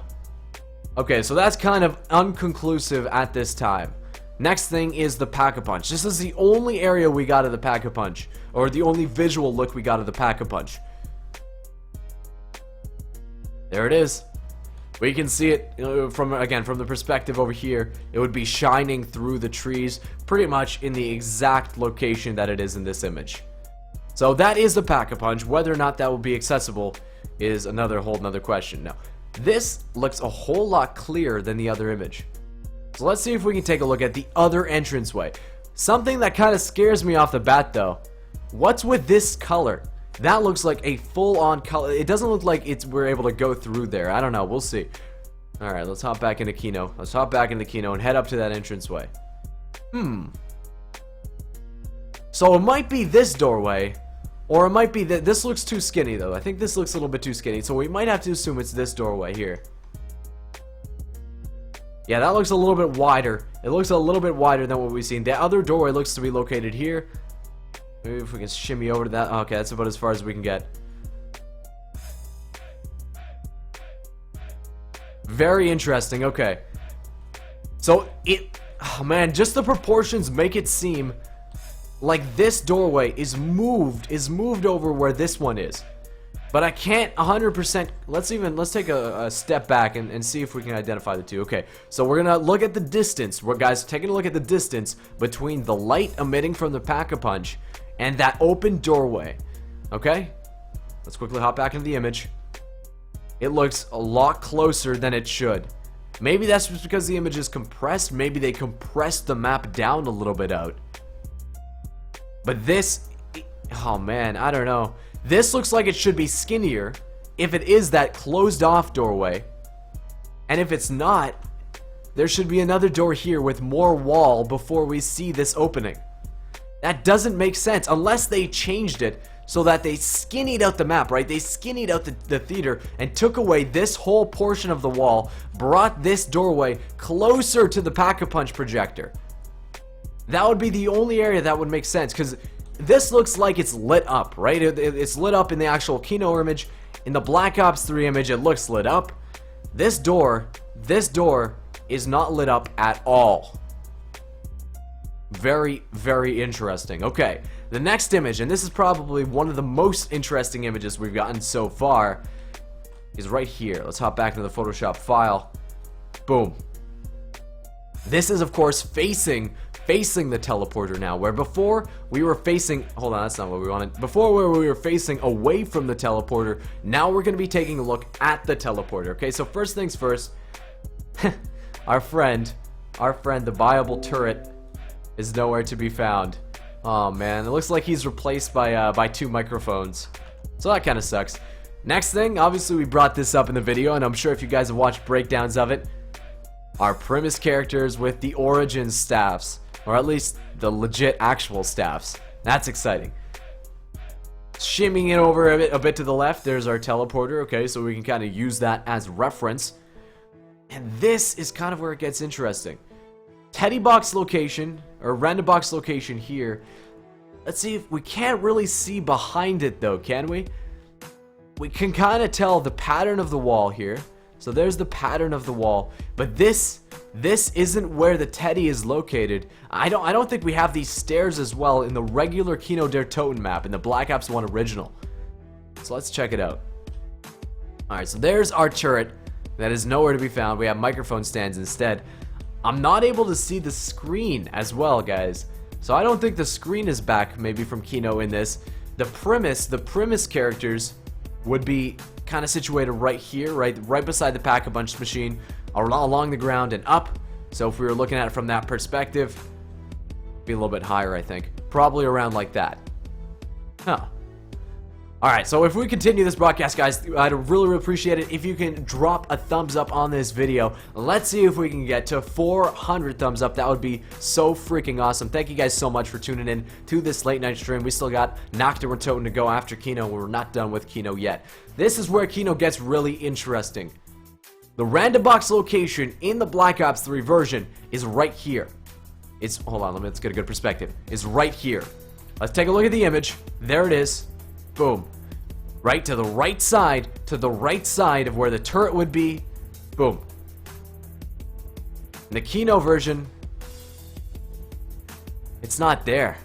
Okay, so that's kind of unconclusive at this time. Next thing is the Pack-a-Punch. This is the only area we got of the Pack-a-Punch, or the only visual look we got of the Pack-a-Punch. There it is. We can see it from the perspective over here. It would be shining through the trees, pretty much in the exact location that it is in this image. So that is the Pack-a-Punch. Whether or not that will be accessible is whole another question. Now, this looks a whole lot clearer than the other image. So let's see if we can take a look at the other entranceway. Something that kind of scares me off the bat, though. What's with this color? That looks like a full-on color. It doesn't look like we're able to go through there. I don't know. We'll see. Alright, let's hop back into Kino. Let's hop back into Kino and head up to that entranceway. So it might be this doorway, or it might be that this looks too skinny, though. I think this looks a little bit too skinny, so we might have to assume it's this doorway here. Yeah, that looks a little bit wider. It looks a little bit wider than what we've seen. The other doorway looks to be located here. Maybe if we can shimmy over to that. Okay, that's about as far as we can get. Very interesting. Okay. So oh man, just the proportions make it seem like this doorway is moved over where this one is. But I can't 100%. Let's take a step back and see if we can identify the two. Okay, so we're gonna look at the distance. We're taking a look at the distance between the light emitting from the Pack-a-Punch and that open doorway. Okay, let's quickly hop back into the image. It looks a lot closer than it should. Maybe that's just because the image is compressed. Maybe they compressed the map down a little bit out. But this, oh man, I don't know. This looks like it should be skinnier if it is that closed off doorway. And if it's not, there should be another door here with more wall before we see this opening. That doesn't make sense unless they changed it so that they skinnied out the map, right? They skinnied out the theater and took away this whole portion of the wall, brought this doorway closer to the Pack-a-Punch projector. That would be the only area that would make sense, because this looks like it's lit up, right? It's lit up in the actual Kino image. In the Black Ops 3 image, it looks lit up. This door is not lit up at all. Very, very interesting. Okay, the next image, and this is probably one of the most interesting images we've gotten so far, is right here. Let's hop back into the Photoshop file. Boom. This is, of course, facing the teleporter now, where before we were facing, hold on, that's not what we wanted. Before where we were facing away from the teleporter, now we're going to be taking a look at the teleporter. Okay, so first things first, our friend, the viable turret, is nowhere to be found. Oh man, it looks like he's replaced by 2 microphones. So that kind of sucks. Next thing, obviously we brought this up in the video, and I'm sure if you guys have watched breakdowns of it, our Primus characters with the origin staffs, or at least the legit actual staffs. That's exciting. Shimmying it over a bit to the left, there's our teleporter, okay, so we can kind of use that as reference. And this is kind of where it gets interesting. Teddy box location, or random box location here. Let's see if we can't really see behind it though, can we? We can kind of tell the pattern of the wall here. So there's the pattern of the wall, but this isn't where the Teddy is located. I don't think we have these stairs as well in the regular Kino Der Toten map, in the Black Ops 1 original. So let's check it out. Alright, so there's our turret that is nowhere to be found. We have microphone stands instead. I'm not able to see the screen as well, guys. So I don't think the screen is back maybe from Kino in this. The Primus characters would be kind of situated right here, right beside the Pack-a-Punch machine, along the ground and up. So if we were looking at it from that perspective, be a little bit higher, I think. Probably around like that. Huh. Alright, so if we continue this broadcast, guys, I'd really appreciate it if you can drop a thumbs up on this video. Let's see if we can get to 400 thumbs up. That would be so freaking awesome. Thank you guys so much for tuning in to this late night stream. We still got Nacht and Untoten to go after Kino. We're not done with Kino yet. This is where Kino gets really interesting. The random box location in the Black Ops 3 version is right here. Hold on, let's get a good perspective. It's right here. Let's take a look at the image. There it is. Boom. Right to the right side of where the turret would be. Boom. In the Kino version, it's not there.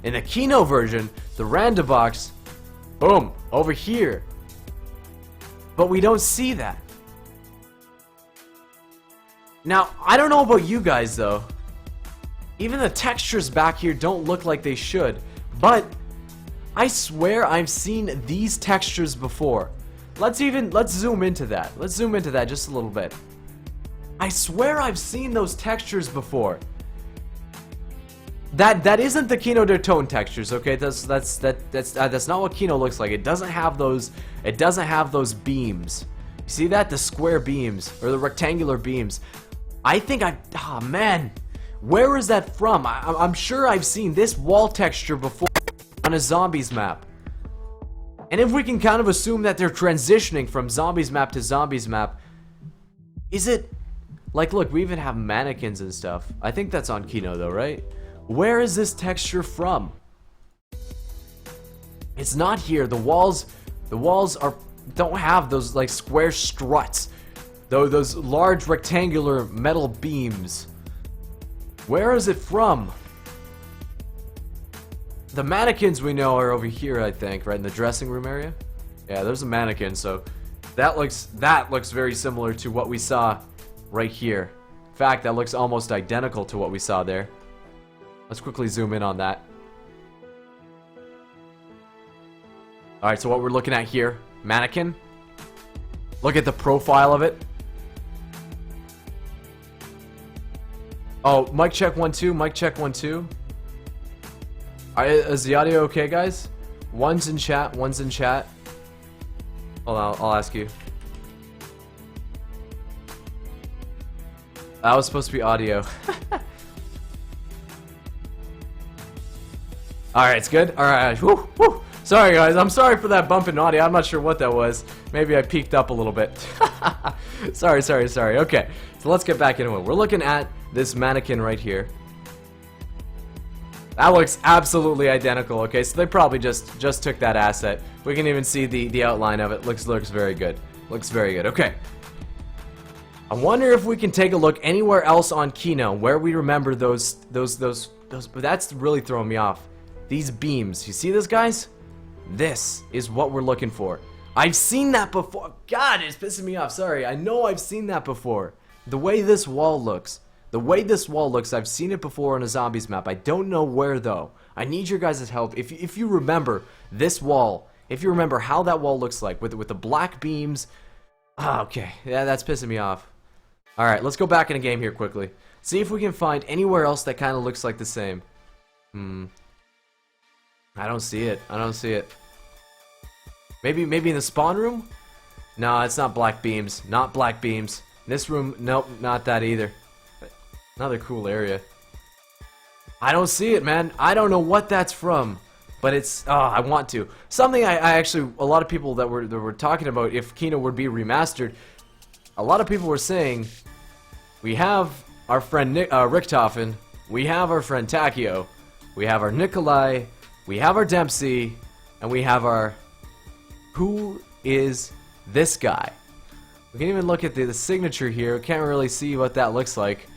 In the Kino version, the random box, boom, over here. But we don't see that. Now, I don't know about you guys though. Even the textures back here don't look like they should, but I swear I've seen these textures before. Let's zoom into that. Let's zoom into that just a little bit. I swear I've seen those textures before. That isn't the Kino Der Toten textures, okay? That's not what Kino looks like. It doesn't have those beams. You see that? The square beams or the rectangular beams. Oh man. Where is that from? I'm sure I've seen this wall texture before on a zombies map. And if we can kind of assume that they're transitioning from zombies map to zombies map, is it like, look, we even have mannequins and stuff. I think that's on Kino though, right? Where is this texture from? It's not here. The walls don't have those like square struts, though, those large rectangular metal beams. Where is it from? The mannequins we know are over here, I think, right in the dressing room area. Yeah, there's a mannequin, so that looks very similar to what we saw right here. In fact, that looks almost identical to what we saw there. Let's quickly zoom in on that. Alright, so what we're looking at here, mannequin. Look at the profile of it. Oh, mic check 1 2, mic check 1 2. Is the audio okay, guys? One's in chat, one's in chat. Hold on, I'll ask you. That was supposed to be audio. Alright, it's good? Alright, whoo, whoo. Sorry guys, I'm sorry for that bump in audio. I'm not sure what that was. Maybe I peaked up a little bit. Sorry. Okay, so let's get back into it. We're looking at this mannequin right here. That looks absolutely identical. Okay, so they probably just took that asset. We can even see the outline of it. Looks very good. Looks very good. Okay. I wonder if we can take a look anywhere else on Kino where we remember those. That's really throwing me off. These beams. You see this, guys? This is what we're looking for. I've seen that before. God, it's pissing me off. Sorry. I know I've seen that before. The way this wall looks. The way this wall looks, I've seen it before on a zombies map. I don't know where, though. I need your guys' help. If you remember this wall, if you remember how that wall looks like, with the black beams. Ah, okay. Yeah, that's pissing me off. Alright, let's go back in the game here quickly. See if we can find anywhere else that kind of looks like the same. I don't see it. I don't see it. Maybe in the spawn room? No, it's not black beams. Not black beams. This room, nope, not that either. Another cool area. I don't see it, man. I don't know what that's from. But it's, oh, I want to. Something I actually, a lot of people that were talking about if Kino would be remastered, a lot of people were saying, we have our friend Richthofen, we have our friend Takio, we have our Nikolai, we have our Dempsey, and we have our... Who is this guy? We can even look at the signature here. Can't really see what that looks like.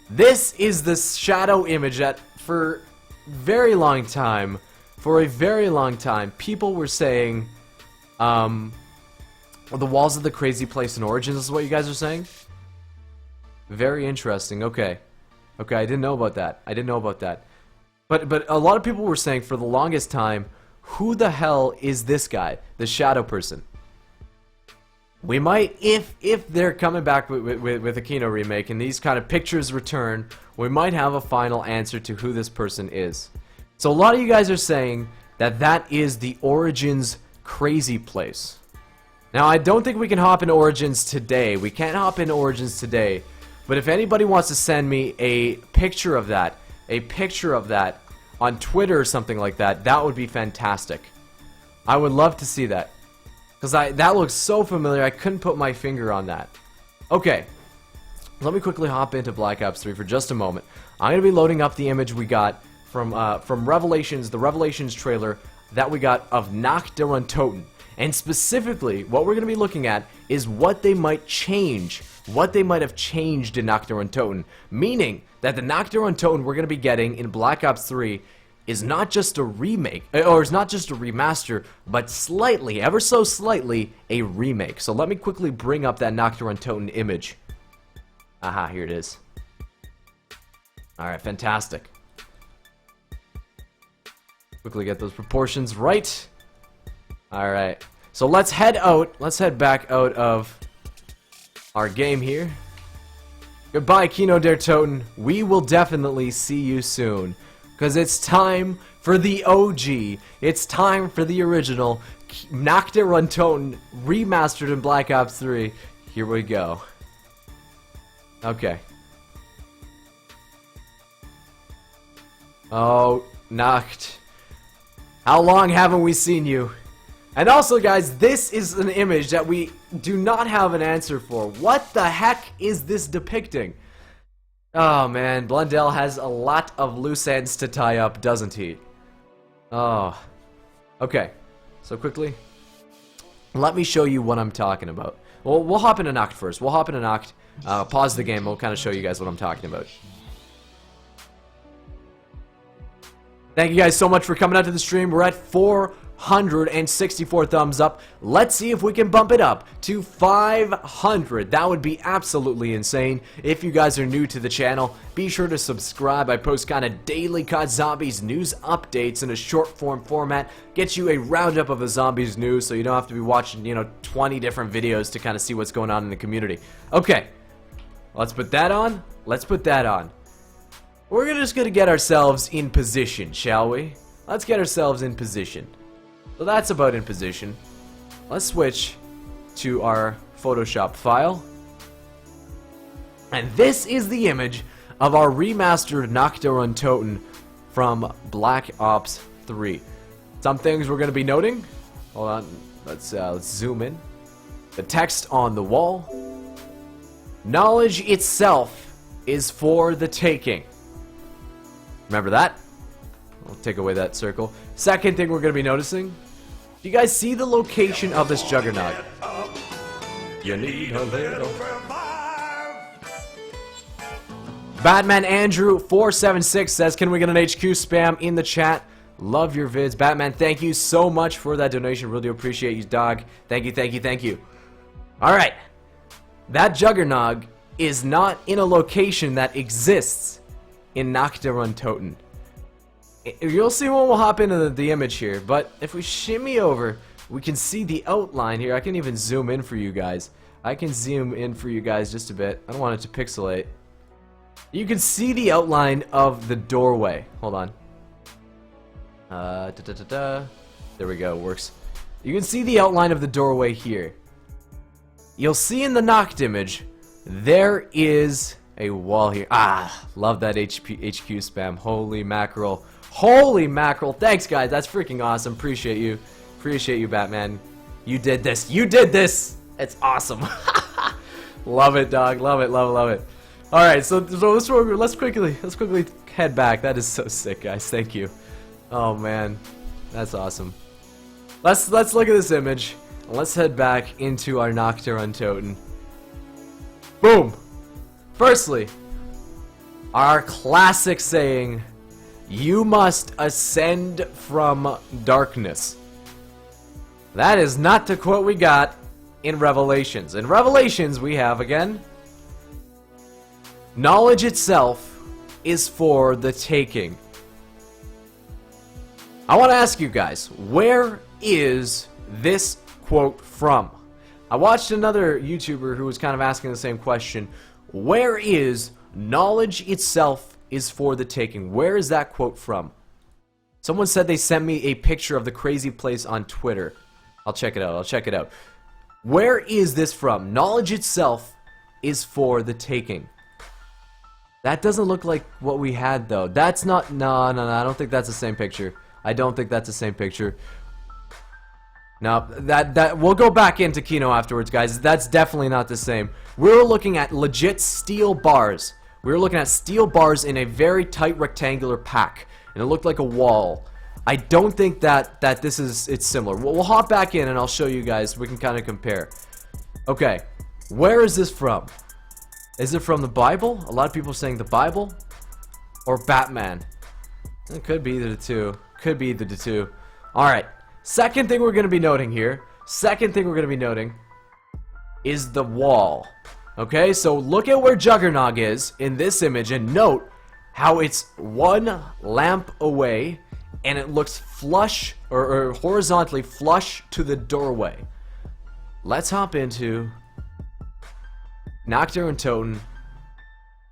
This is the shadow image that for a very long time, people were saying, the walls of the crazy place in Origins is what you guys are saying? Very interesting. Okay. Okay, I didn't know about that. I didn't know about that. But a lot of people were saying for the longest time, who the hell is this guy? The shadow person. We might, if they're coming back with a Kino remake and these kind of pictures return, we might have a final answer to who this person is. So a lot of you guys are saying that that is the Origins crazy place. Now, I don't think we can hop into Origins today. We can't hop into Origins today. But if anybody wants to send me a picture of that on Twitter or something like that, that would be fantastic. I would love to see that. Because that looks so familiar, I couldn't put my finger on that. Okay. Let me quickly hop into Black Ops 3 for just a moment. I'm going to be loading up the image we got from Revelations, the Revelations trailer that we got of Nacht Der Untoten. And specifically, what we're going to be looking at is what they might change, what they might have changed in Nacht Der Untoten. Meaning that the Nacht Der Untoten we're going to be getting in Black Ops 3 is not just a remake, or is not just a remaster, but slightly, ever so slightly, a remake. So let me quickly bring up that Nacht Der Untoten image. Aha, here it is. Alright, fantastic. Quickly get those proportions right. Alright, so let's head back out of our game here. Goodbye, Kino Der Toten. We will definitely see you soon. Because it's time for the OG. It's time for the original Nacht Der Untoten remastered in Black Ops 3. Here we go. Okay. Oh, Nacht. How long haven't we seen you? And also, guys, this is an image that we do not have an answer for. What the heck is this depicting? Oh, man, Blundell has a lot of loose ends to tie up, doesn't he? Oh. Okay. So, quickly, let me show you what I'm talking about. Well, we'll hop into Nacht first. We'll hop into Nacht, pause the game, we'll kind of show you guys what I'm talking about. Thank you guys so much for coming out to the stream. We're at 464 thumbs up. Let's see if we can bump it up to 500. That would be absolutely insane. If you guys are new to the channel, be sure to subscribe. I post kind of daily COD Zombies news updates in a short form format. Get you a roundup of the Zombies news so you don't have to be watching, 20 different videos to kind of see what's going on in the community. Okay, let's put that on. Let's put that on. We're just gonna get ourselves in position, shall we? Let's get ourselves in position. So that's about in position. Let's switch to our Photoshop file. And this is the image of our remastered Nacht Der Untoten from Black Ops 3. Some things we're going to be noting. Hold on. Let's zoom in. The text on the wall. Knowledge itself is for the taking. Remember that? I'll take away that circle. Second thing we're going to be noticing. Do you guys see the location of this juggernaut? You need a little. Batman Andrew 476 says, can we get an HQ spam in the chat? Love your vids. Batman, thank you so much for that donation. Really appreciate you, dog. Thank you, thank you, thank you. Alright. That juggernaut is not in a location that exists in Nacht, Untoten. You'll see when we'll hop into the image here, but if we shimmy over, we can see the outline here. I can even zoom in for you guys. I can zoom in for you guys just a bit. I don't want it to pixelate. You can see the outline of the doorway. Hold on. There we go, works. You can see the outline of the doorway here. You'll see in the Nacht image, there is a wall here. Ah, love that HQ spam. Holy mackerel. Holy mackerel. Thanks, guys. That's freaking awesome. Appreciate you. Appreciate you, Batman. You did this. You did this. It's awesome. Love it, dog. Love it. Love it. Love it. All right. So let's quickly head back. That is so sick, guys. Thank you. Oh man, that's awesome. Let's look at this image. And let's head back into our Nacht, Untoten. Boom. Firstly, our classic saying, you must ascend from darkness. That is not the quote we got in Revelations. In Revelations, we have, again, knowledge itself is for the taking. I want to ask you guys, where is this quote from? I watched another YouTuber who was kind of asking the same question. Where is knowledge itself is for the taking? Where is that quote from? Someone said they sent me a picture of the crazy place on Twitter. I'll check it out. I'll check it out. Where is this from? Knowledge itself is for the taking. That doesn't look like what we had, though. That's not... No, I don't think that's the same picture. I don't think that's the same picture. No, we'll go back into Kino afterwards, guys. That's definitely not the same. We're looking at legit steel bars. We were looking at steel bars in a very tight rectangular pack, and it looked like a wall. I don't think that it's similar. We'll hop back in and I'll show you guys. We can kind of compare. Okay, where is this from? Is it from the Bible? A lot of people are saying the Bible or Batman. It could be either the two. Could be either the two. All right. Second thing we're going to be noting here. Second thing we're going to be noting is the wall. Okay, so look at where Juggernog is in this image and note how it's one lamp away and it looks flush or horizontally flush to the doorway. Let's hop into Nacht, Untoten.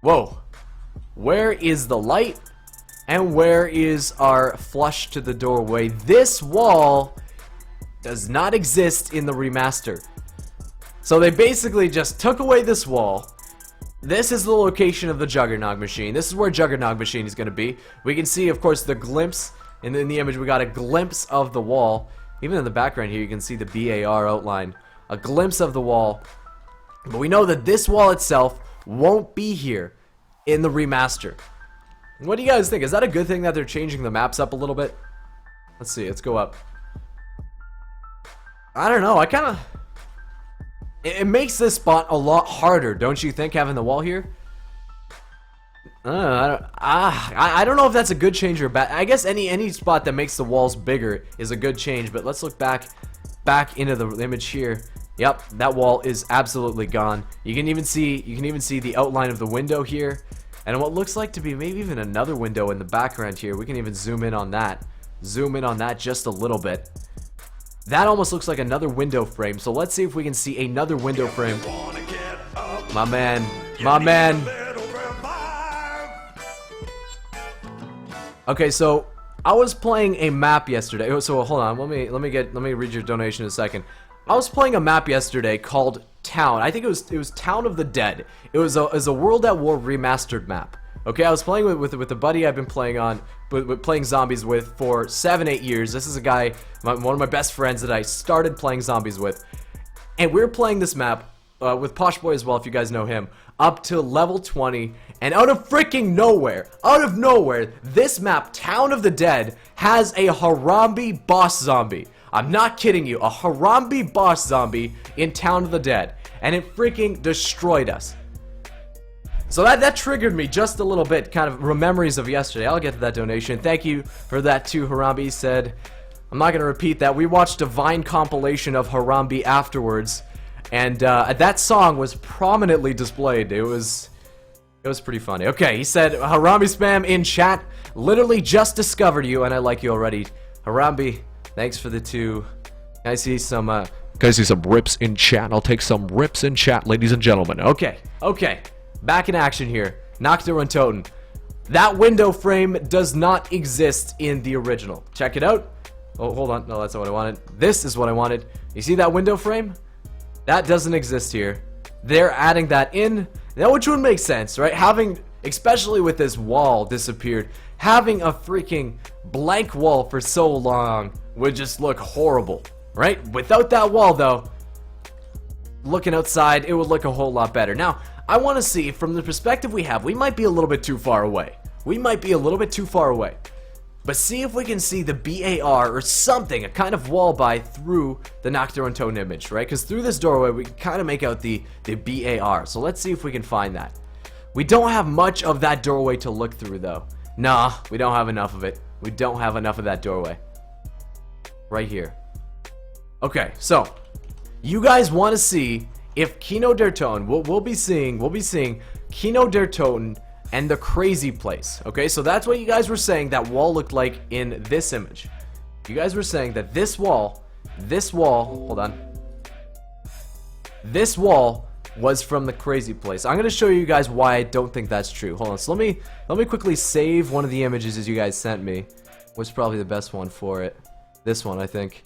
Whoa. Where is the light? And where is our flush to the doorway? This wall does not exist in the remaster. So they basically just took away this wall. This is the location of the Juggernog machine. This is where Juggernog machine is going to be. We can see, of course, the glimpse. And in the image, we got a glimpse of the wall. Even in the background here, you can see the BAR outline. A glimpse of the wall. But we know that this wall itself won't be here in the remaster. What do you guys think? Is that a good thing that they're changing the maps up a little bit? Let's see. Let's go up. I don't know. I kind of... It makes this spot a lot harder, don't you think, having the wall here? I don't know if that's a good change or bad. I guess any spot that makes the walls bigger is a good change, but let's look back into the image here. Yep, that wall is absolutely gone. You can even see the outline of the window here. And what looks like to be maybe even another window in the background here. We can even zoom in on that. Zoom in on that just a little bit. That almost looks like another window frame. So let's see if we can see another window frame. My man. My man. Okay, so I was playing a map yesterday. So hold on. Let me read your donation in a second. I was playing a map yesterday called Town. I think it was Town of the Dead. It was a World at War remastered map. Okay, I was playing with a buddy I've been playing zombies with for 7-8 years. This is a guy, one of my best friends that I started playing zombies with, and we were playing this map with Posh Boy as well, if you guys know him, up to level 20, And out of freaking nowhere, this map, Town of the Dead, has a Harambe boss zombie. I'm not kidding you, a Harambe boss zombie in Town of the Dead. And it freaking destroyed us. So that triggered me just a little bit, kind of memories of yesterday. I'll get to that donation. Thank you for that too, Harambe. He said, I'm not going to repeat that. We watched a Vine compilation of Harambe afterwards. And that song was prominently displayed. It was pretty funny. Okay, he said, Harambe spam in chat. Literally just discovered you, and I like you already. Harambe, thanks for the 2. Can I see some rips in chat? I'll take some rips in chat, ladies and gentlemen. Okay. Back in action here. Nacht, Untoten. That window frame does not exist in the original. Check it out. Oh, hold on. No, that's not what I wanted. This is what I wanted. You see that window frame? That doesn't exist here. They're adding that in. Now, which would make sense, right? Having, especially with this wall disappeared, having a freaking blank wall for so long would just look horrible, right? Without that wall, though, looking outside, it would look a whole lot better. Now, I want to see, from the perspective we have, we might be a little bit too far away. But see if we can see the BAR or something, a kind of wall by through the Nacht, Untoten image, right? Because through this doorway, we can kind of make out the BAR. So let's see if we can find that. We don't have much of that doorway to look through, though. Nah, we don't have enough of it. We don't have enough of that doorway. Right here. Okay, so you guys want to see if Kino Der Toten, we'll be seeing Kino Der Toten and the crazy place. Okay, so that's what you guys were saying that wall looked like in this image. You guys were saying that this wall, hold on. This wall was from the crazy place. I'm gonna show you guys why I don't think that's true. Hold on, so let me quickly save one of the images as you guys sent me. What's probably the best one for it? This one, I think.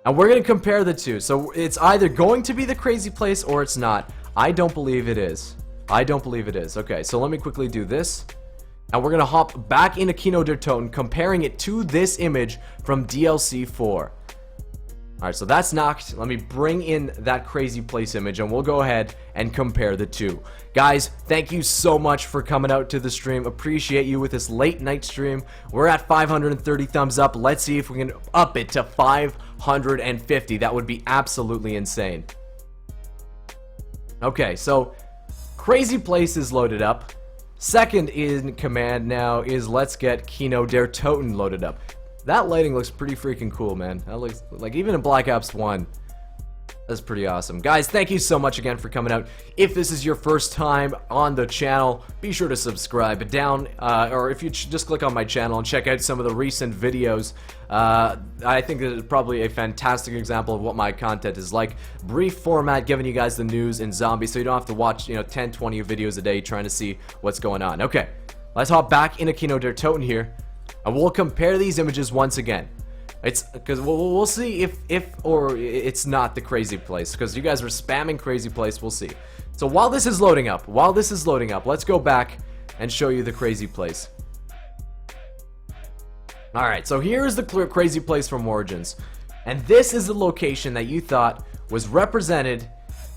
And we're going to compare the two. So it's either going to be the crazy place or it's not. I don't believe it is. Okay, so let me quickly do this. And we're going to hop back into Kino Der Toten, comparing it to this image from DLC 4. Alright, so that's Nacht. Let me bring in that crazy place image and we'll go ahead and compare the two. Guys, thank you so much for coming out to the stream. Appreciate you with this late night stream. We're at 530 thumbs up. Let's see if we can up it to 550. That would be absolutely insane. Okay, so crazy place is loaded up. Second in command now is let's get Kino Der Toten loaded up. That lighting looks pretty freaking cool, man. That looks like, even in Black Ops 1, that's pretty awesome. Guys, thank you so much again for coming out. If this is your first time on the channel, be sure to subscribe down, or if you just click on my channel and check out some of the recent videos. I think that is probably a fantastic example of what my content is like. Brief format, giving you guys the news in zombies, so you don't have to watch, 10, 20 videos a day trying to see what's going on. Okay, let's hop back into Kino Der Toten here. And we'll compare these images once again. It's because we'll see if or it's not the crazy place, because you guys were spamming crazy place. We'll see. So while this is loading up, let's go back and show you the crazy place. All right, so here's the crazy place from Origins, and this is the location that you thought was represented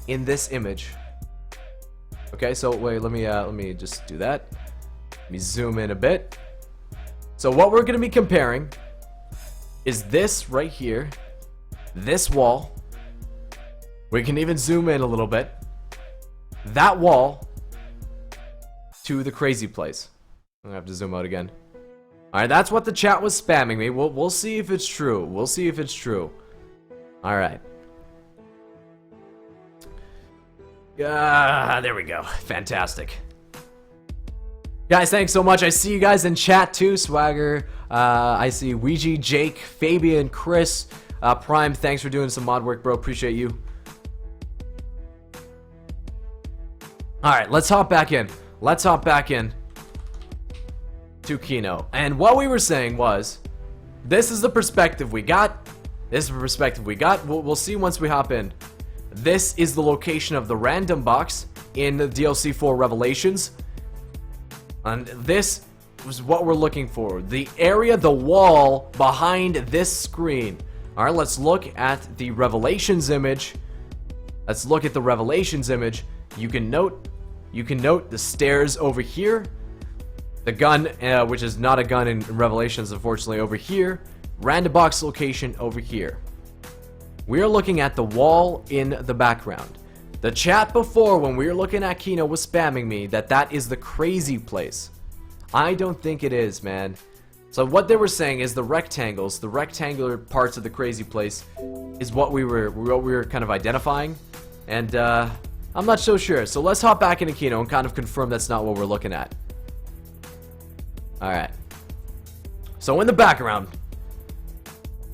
in this image. Okay, so wait, let me just do that. Let me zoom in a bit. So what we're going to be comparing is this right here, this wall. We can even zoom in a little bit. That wall to the crazy place. I'm going to have to zoom out again. Alright, that's what the chat was spamming me. We'll see if it's true. Alright. There we go. Fantastic. Guys, thanks so much. I see you guys in chat too. Swagger, I see Ouija, Jake, Fabian, Chris, Prime. Thanks for doing some mod work, bro. Appreciate you. Alright, let's hop back in. To Kino. And what we were saying was, this is the perspective we got. We'll see once we hop in. This is the location of the random box in the DLC 4 Revelations. And this was what we're looking for. The area, the wall behind this screen. Alright, let's look at the Revelations image. You can note You can note the stairs over here. The gun, which is not a gun in Revelations, unfortunately, over here. Random box location over here. We are looking at the wall in the background. The chat before, when we were looking at Kino, was spamming me that that is the crazy place. I don't think it is, man. So what they were saying is the rectangles, the rectangular parts of the crazy place, is what we were kind of identifying, and I'm not so sure. So let's hop back into Kino and kind of confirm that's not what we're looking at. All right. So in the background,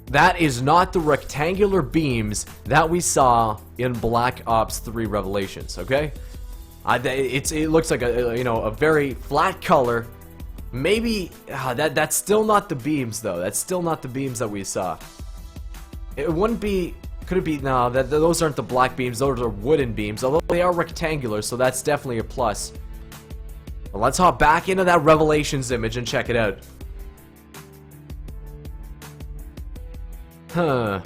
that is not the rectangular beams that we saw in Black Ops 3 Revelations. Okay, it looks like a very flat color. Maybe that's still not the beams though. That's still not the beams that we saw. It wouldn't be. Could it be? No, those aren't the black beams. Those are wooden beams. Although they are rectangular, so that's definitely a plus. Well, let's hop back into that Revelations image and check it out. Huh.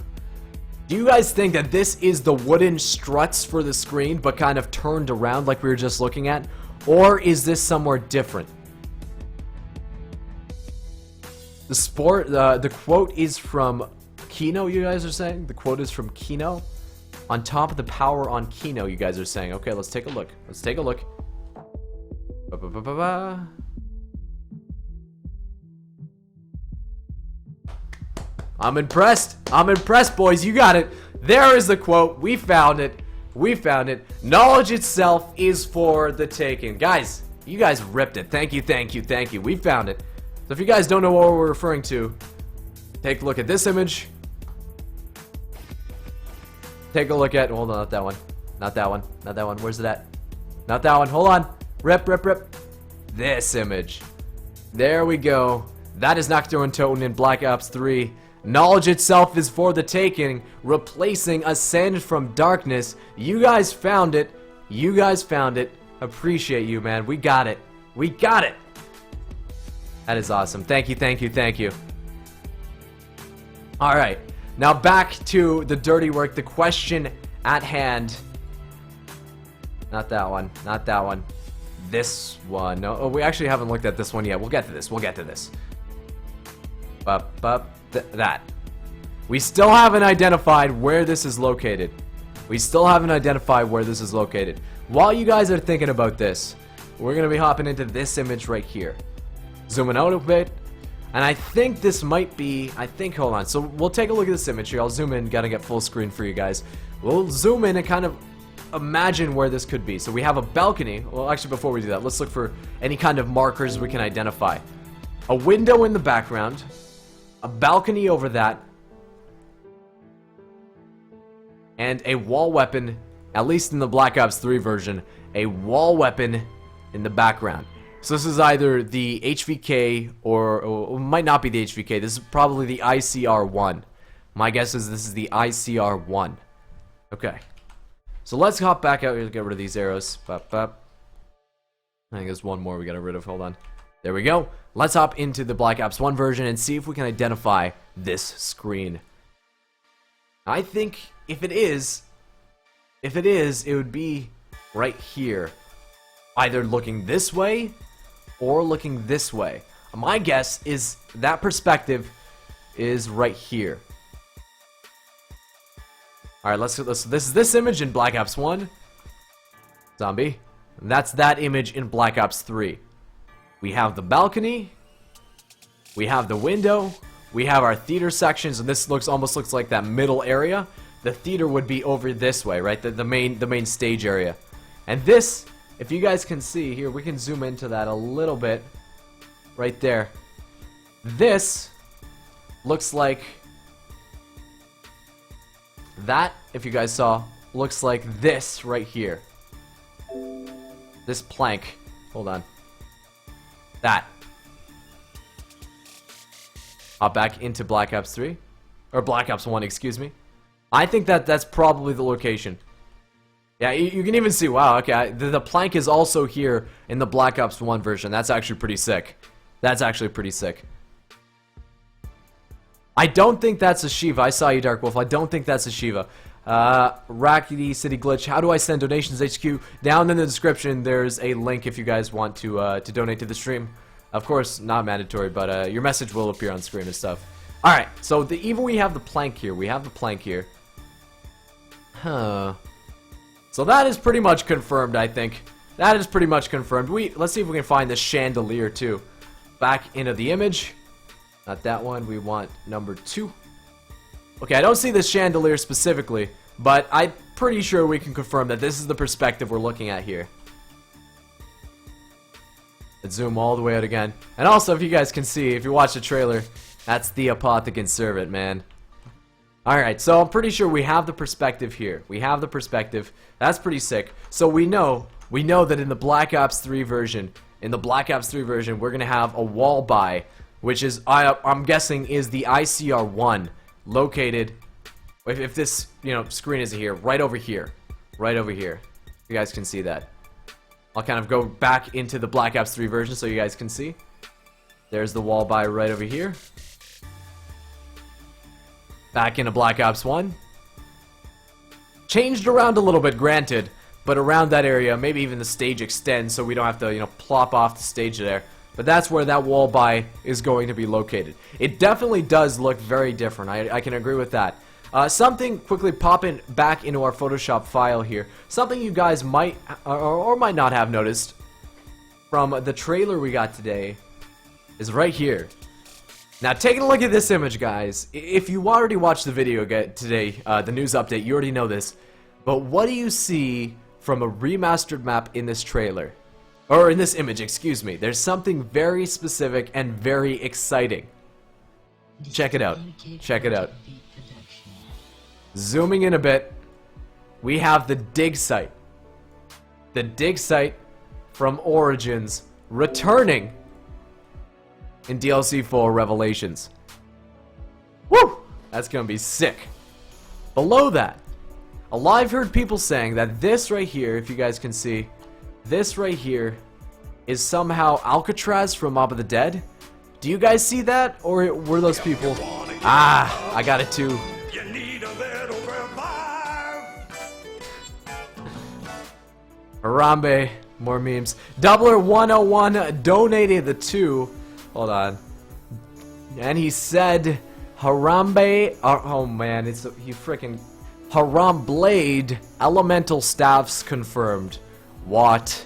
Do you guys think that this is the wooden struts for the screen, but kind of turned around like we were just looking at? Or is this somewhere different? The quote is from Kino, you guys are saying? The quote is from Kino? On top of the power on Kino, you guys are saying. Okay, let's take a look. Let's take a look. I'm impressed. I'm impressed, boys. You got it. There is the quote. We found it. We found it. Knowledge itself is for the taking. Guys, you guys ripped it. Thank you, thank you, thank you. We found it. So if you guys don't know what we're referring to, take a look at this image. Take a look at... Hold on, not that one. Not that one. Not that one. Where's it at? Not that one. Hold on. Rip, rip, rip. This image. There we go. That is Nacht, Untoten in Black Ops 3. Knowledge itself is for the taking, replacing Ascend from Darkness. You guys found it. You guys found it. Appreciate you, man. We got it. We got it. That is awesome. Thank you, thank you, thank you. Alright. Now back to the dirty work. The question at hand. Not that one. Not that one. This one. No, oh, we actually haven't looked at this one yet. We'll get to this. We'll get to this. That. We still haven't identified where this is located. We still haven't identified where this is located. While you guys are thinking about this, we're going to be hopping into this image right here. Zooming out a bit. And I think this might be... hold on. So we'll take a look at this image here. I'll zoom in. Gotta get full screen for you guys. We'll zoom in and kind of imagine where this could be. So we have a balcony. Well, actually, before we do that, let's look for any kind of markers we can identify. A window in the background. A balcony over that. And a wall weapon, at least in the Black Ops 3 version, a wall weapon in the background. So this is either the HVK or it might not be the HVK. This is probably the ICR-1. My guess is this is the ICR-1. Okay. So let's hop back out here to get rid of these arrows. Bop, bop. I think there's one more we got rid of. Hold on. There we go. Let's hop into the Black Ops 1 version and see if we can identify this screen. I think if it is, it would be right here. Either looking this way or looking this way. My guess is that perspective is right here. Alright, let's this is this image in Black Ops 1. Zombie. And that's that image in Black Ops 3. We have the balcony. We have the window. We have our theater sections, and this almost looks like that middle area. The theater would be over this way, right? The main stage area. And this, if you guys can see here, we can zoom into that a little bit. Right there. This looks like that, if you guys saw, looks like this right here. This plank. Hold on. That. Hop back into Black Ops 3. Or Black Ops 1, excuse me. I think that's probably the location. Yeah, you can even see, wow, okay, the plank is also here in the Black Ops 1 version. That's actually pretty sick. That's actually pretty sick. I don't think that's a Shiva. I saw you, Dark Wolf. I don't think that's a Shiva. Rackety City Glitch, how do I send donations HQ? Down in the description, there's a link if you guys want to donate to the stream. Of course, not mandatory, but your message will appear on screen and stuff. Alright, so even we have the plank here. We have the plank here. Huh. So that is pretty much confirmed, I think. That is pretty much confirmed. Let's see if we can find the chandelier, too. Back into the image. Not that one. We want number 2. Okay, I don't see the chandelier specifically, but I'm pretty sure we can confirm that this is the perspective we're looking at here. Let's zoom all the way out again. And also, if you guys can see, if you watch the trailer, that's the Apothecant Servant, man. Alright, so I'm pretty sure we have the perspective here. We have the perspective. That's pretty sick. So we know that in the Black Ops 3 version, we're gonna have a wall by, which is, I'm guessing, is the ICR-1, located, if this, screen isn't here, right over here. Right over here. You guys can see that. I'll kind of go back into the Black Ops 3 version so you guys can see. There's the wall by right over here. Back into Black Ops 1. Changed around a little bit, granted, but around that area, maybe even the stage extends so we don't have to, plop off the stage there. But that's where that wall by is going to be located. It definitely does look very different. I can agree with that. Something quickly popping back into our Photoshop file here. Something you guys might or might not have noticed from the trailer we got today is right here. Now, taking a look at this image, guys. If you already watched the video today, the news update, you already know this. But what do you see from a remastered map in this trailer? Or in this image, excuse me. There's something very specific and very exciting. Check it out. Check it out. Zooming in a bit, we have the dig site. The dig site from Origins returning in DLC 4 Revelations. Woo! That's gonna be sick. Below that, I've heard people saying that this right here, if you guys can see, this right here is somehow Alcatraz from Mob of the Dead. Do you guys see that? Or were those people... Ah, I got it too. You need a little Harambe, more memes. Doubler101 donated the 2. Hold on. And he said Harambe... Oh man, he freaking... Haram Blade elemental staffs confirmed. What?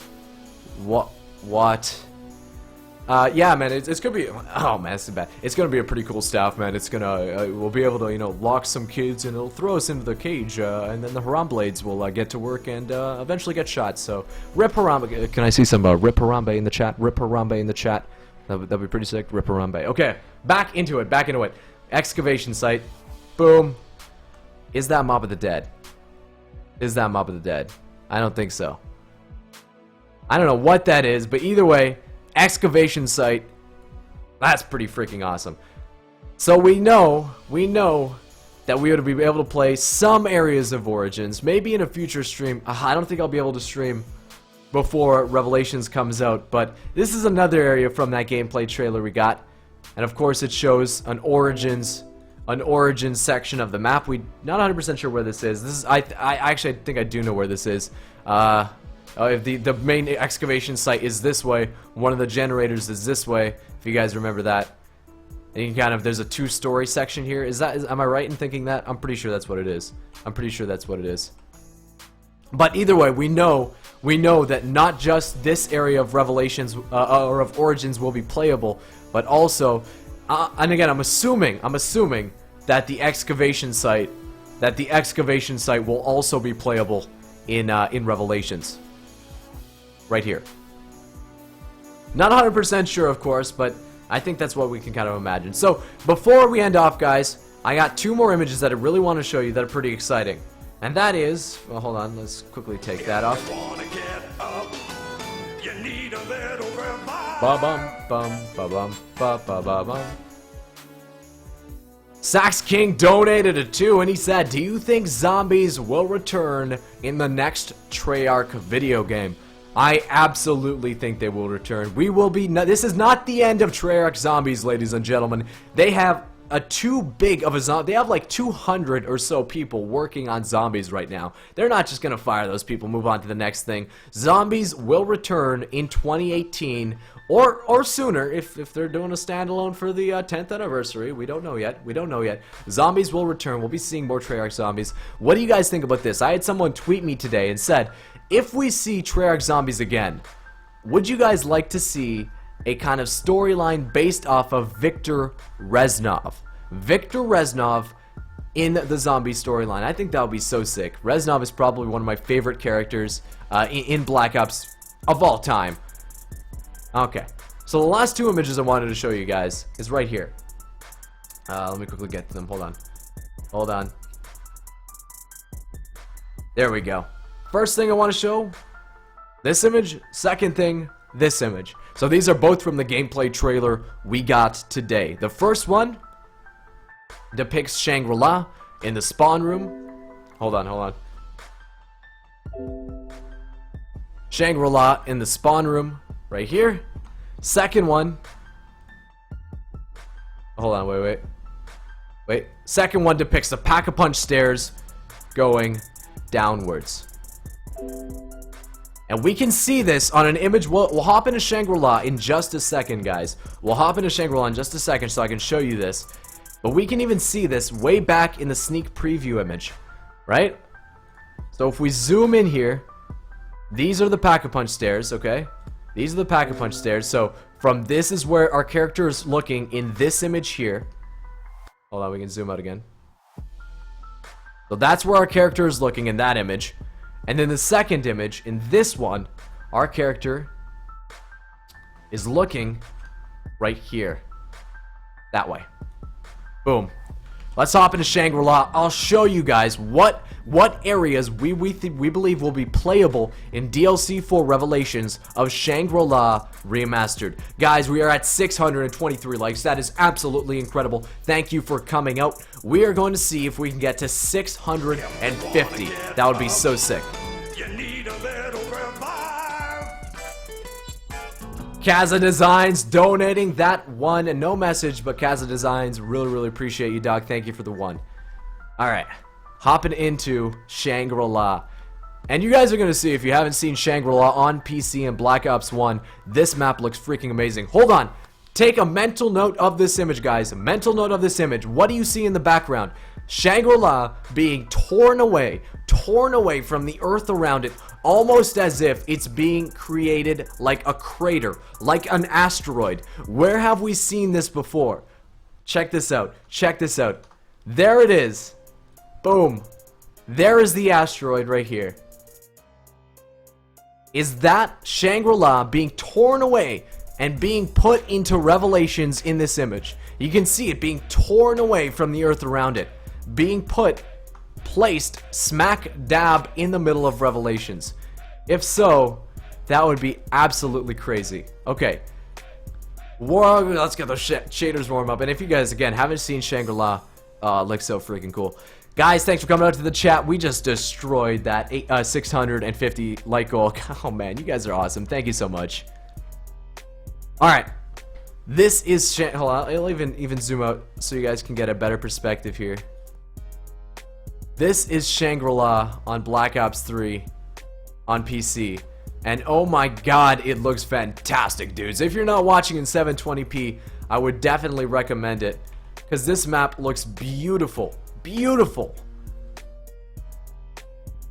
Yeah, man, it's gonna be... Oh, man, it's bad. It's gonna be a pretty cool staff, man. It's gonna... we'll be able to, lock some kids and it'll throw us into the cage, and then the Haram Blades will get to work and eventually get shot, so... Rip Harambe... Can I see some Rip Harambe in the chat? Rip Harambe in the chat. That'd be pretty sick. Rip Harambe. Okay, back into it, Excavation site. Boom. Is that Mob of the Dead? Is that Mob of the Dead? I don't think so. I don't know what that is, but either way, excavation site, that's pretty freaking awesome. So we know that we would be able to play some areas of Origins, maybe in a future stream. I don't think I'll be able to stream before Revelations comes out, but this is another area from that gameplay trailer we got. And of course it shows an Origins section of the map. We're not 100% sure where this is. I actually think I do know where this is. If the main excavation site is this way, one of the generators is this way, if you guys remember that. And you can kind of, there's a 2-story section here. Am I right in thinking that? I'm pretty sure that's what it is. But either way, we know that not just this area of Revelations or of Origins will be playable, but also, and again, I'm assuming that the excavation site will also be playable in Revelations. Right here. Not 100% sure, of course, but I think that's what we can kind of imagine. So, before we end off, guys, I got 2 more images that I really want to show you that are pretty exciting. And that is... Well, hold on. Let's quickly take that off. Ba-bum, bum, ba-bum, ba-ba-ba-bum. Sax King donated a 2, and he said, do you think zombies will return in the next Treyarch video game? I absolutely think they will return. We will be... This is not the end of Treyarch Zombies, ladies and gentlemen. They have too big of a zombie. They have like 200 or so people working on zombies right now. They're not just gonna fire those people, move on to the next thing. Zombies will return in 2018 or sooner if they're doing a standalone for the 10th anniversary. We don't know yet. We don't know yet. Zombies will return. We'll be seeing more Treyarch zombies. What do you guys think about this? I had someone tweet me today and said, if we see Treyarch zombies again, would you guys like to see a kind of storyline based off of Viktor Reznov? Viktor Reznov in the zombie storyline. I think that would be so sick. Reznov is probably one of my favorite characters in Black Ops of all time. Okay, so the last two images I wanted to show you guys is right here. Let me quickly get to them. Hold on. Hold on. There we go. First thing I want to show, this image. Second thing, this image. So these are both from the gameplay trailer we got today. The first one depicts Shangri-La in the spawn room. Hold on, hold on. Shangri-La in the spawn room right here. Second one. Hold on, wait. Second one depicts the Pack-a-Punch stairs going downwards. And we can see this on an image. We'll hop into Shangri-La in just a second, guys. We'll hop into Shangri-La in just a second so I can show you this. But we can even see this way back in the sneak preview image, right? So if we zoom in here, these are the Pack-a-Punch stairs, okay? These are the Pack-a-Punch stairs. So from this is where our character is looking in this image here. Hold on, we can zoom out again. So that's where our character is looking in that image. And then the second image, in this one, our character is looking right here. That way. Boom. Let's hop into Shangri-La. I'll show you guys what areas we believe will be playable in DLC 4 Revelations of Shangri-La Remastered. Guys, we are at 623 likes. That is absolutely incredible. Thank you for coming out. We are going to see if we can get to 650. That would be so sick. Kaza Designs donating that one, and no message, but Kaza Designs, really appreciate you, dog. Thank you for the one. Alright, hopping into Shangri-La. And you guys are going to see, if you haven't seen Shangri-La on PC and Black Ops 1, this map looks freaking amazing. Hold on. Take a mental note of this image, guys. A mental note of this image. What do you see in the background? Shangri-La being torn away from the earth around it, almost as if it's being created like a crater, like an asteroid. Where have we seen this before? Check this out. Check this out. There it is. Boom. There is the asteroid right here. Is that Shangri-La being torn away and being put into Revelations in this image? You can see it being torn away from the earth around it, being placed smack dab in the middle of Revelations. If so, that would be absolutely crazy. Okay, let's get those shaders warm up. And if you guys, again, haven't seen Shangri-La, looks so freaking cool. Guys, thanks for coming out to the chat. We just destroyed that 650 like goal. Oh man, you guys are awesome. Thank you so much. Alright, this is hold on, I'll even zoom out so you guys can get a better perspective here. This is Shangri-La on Black Ops 3 on PC. And oh my god, it looks fantastic, dudes. If you're not watching in 720p, I would definitely recommend it, because this map looks beautiful. Beautiful.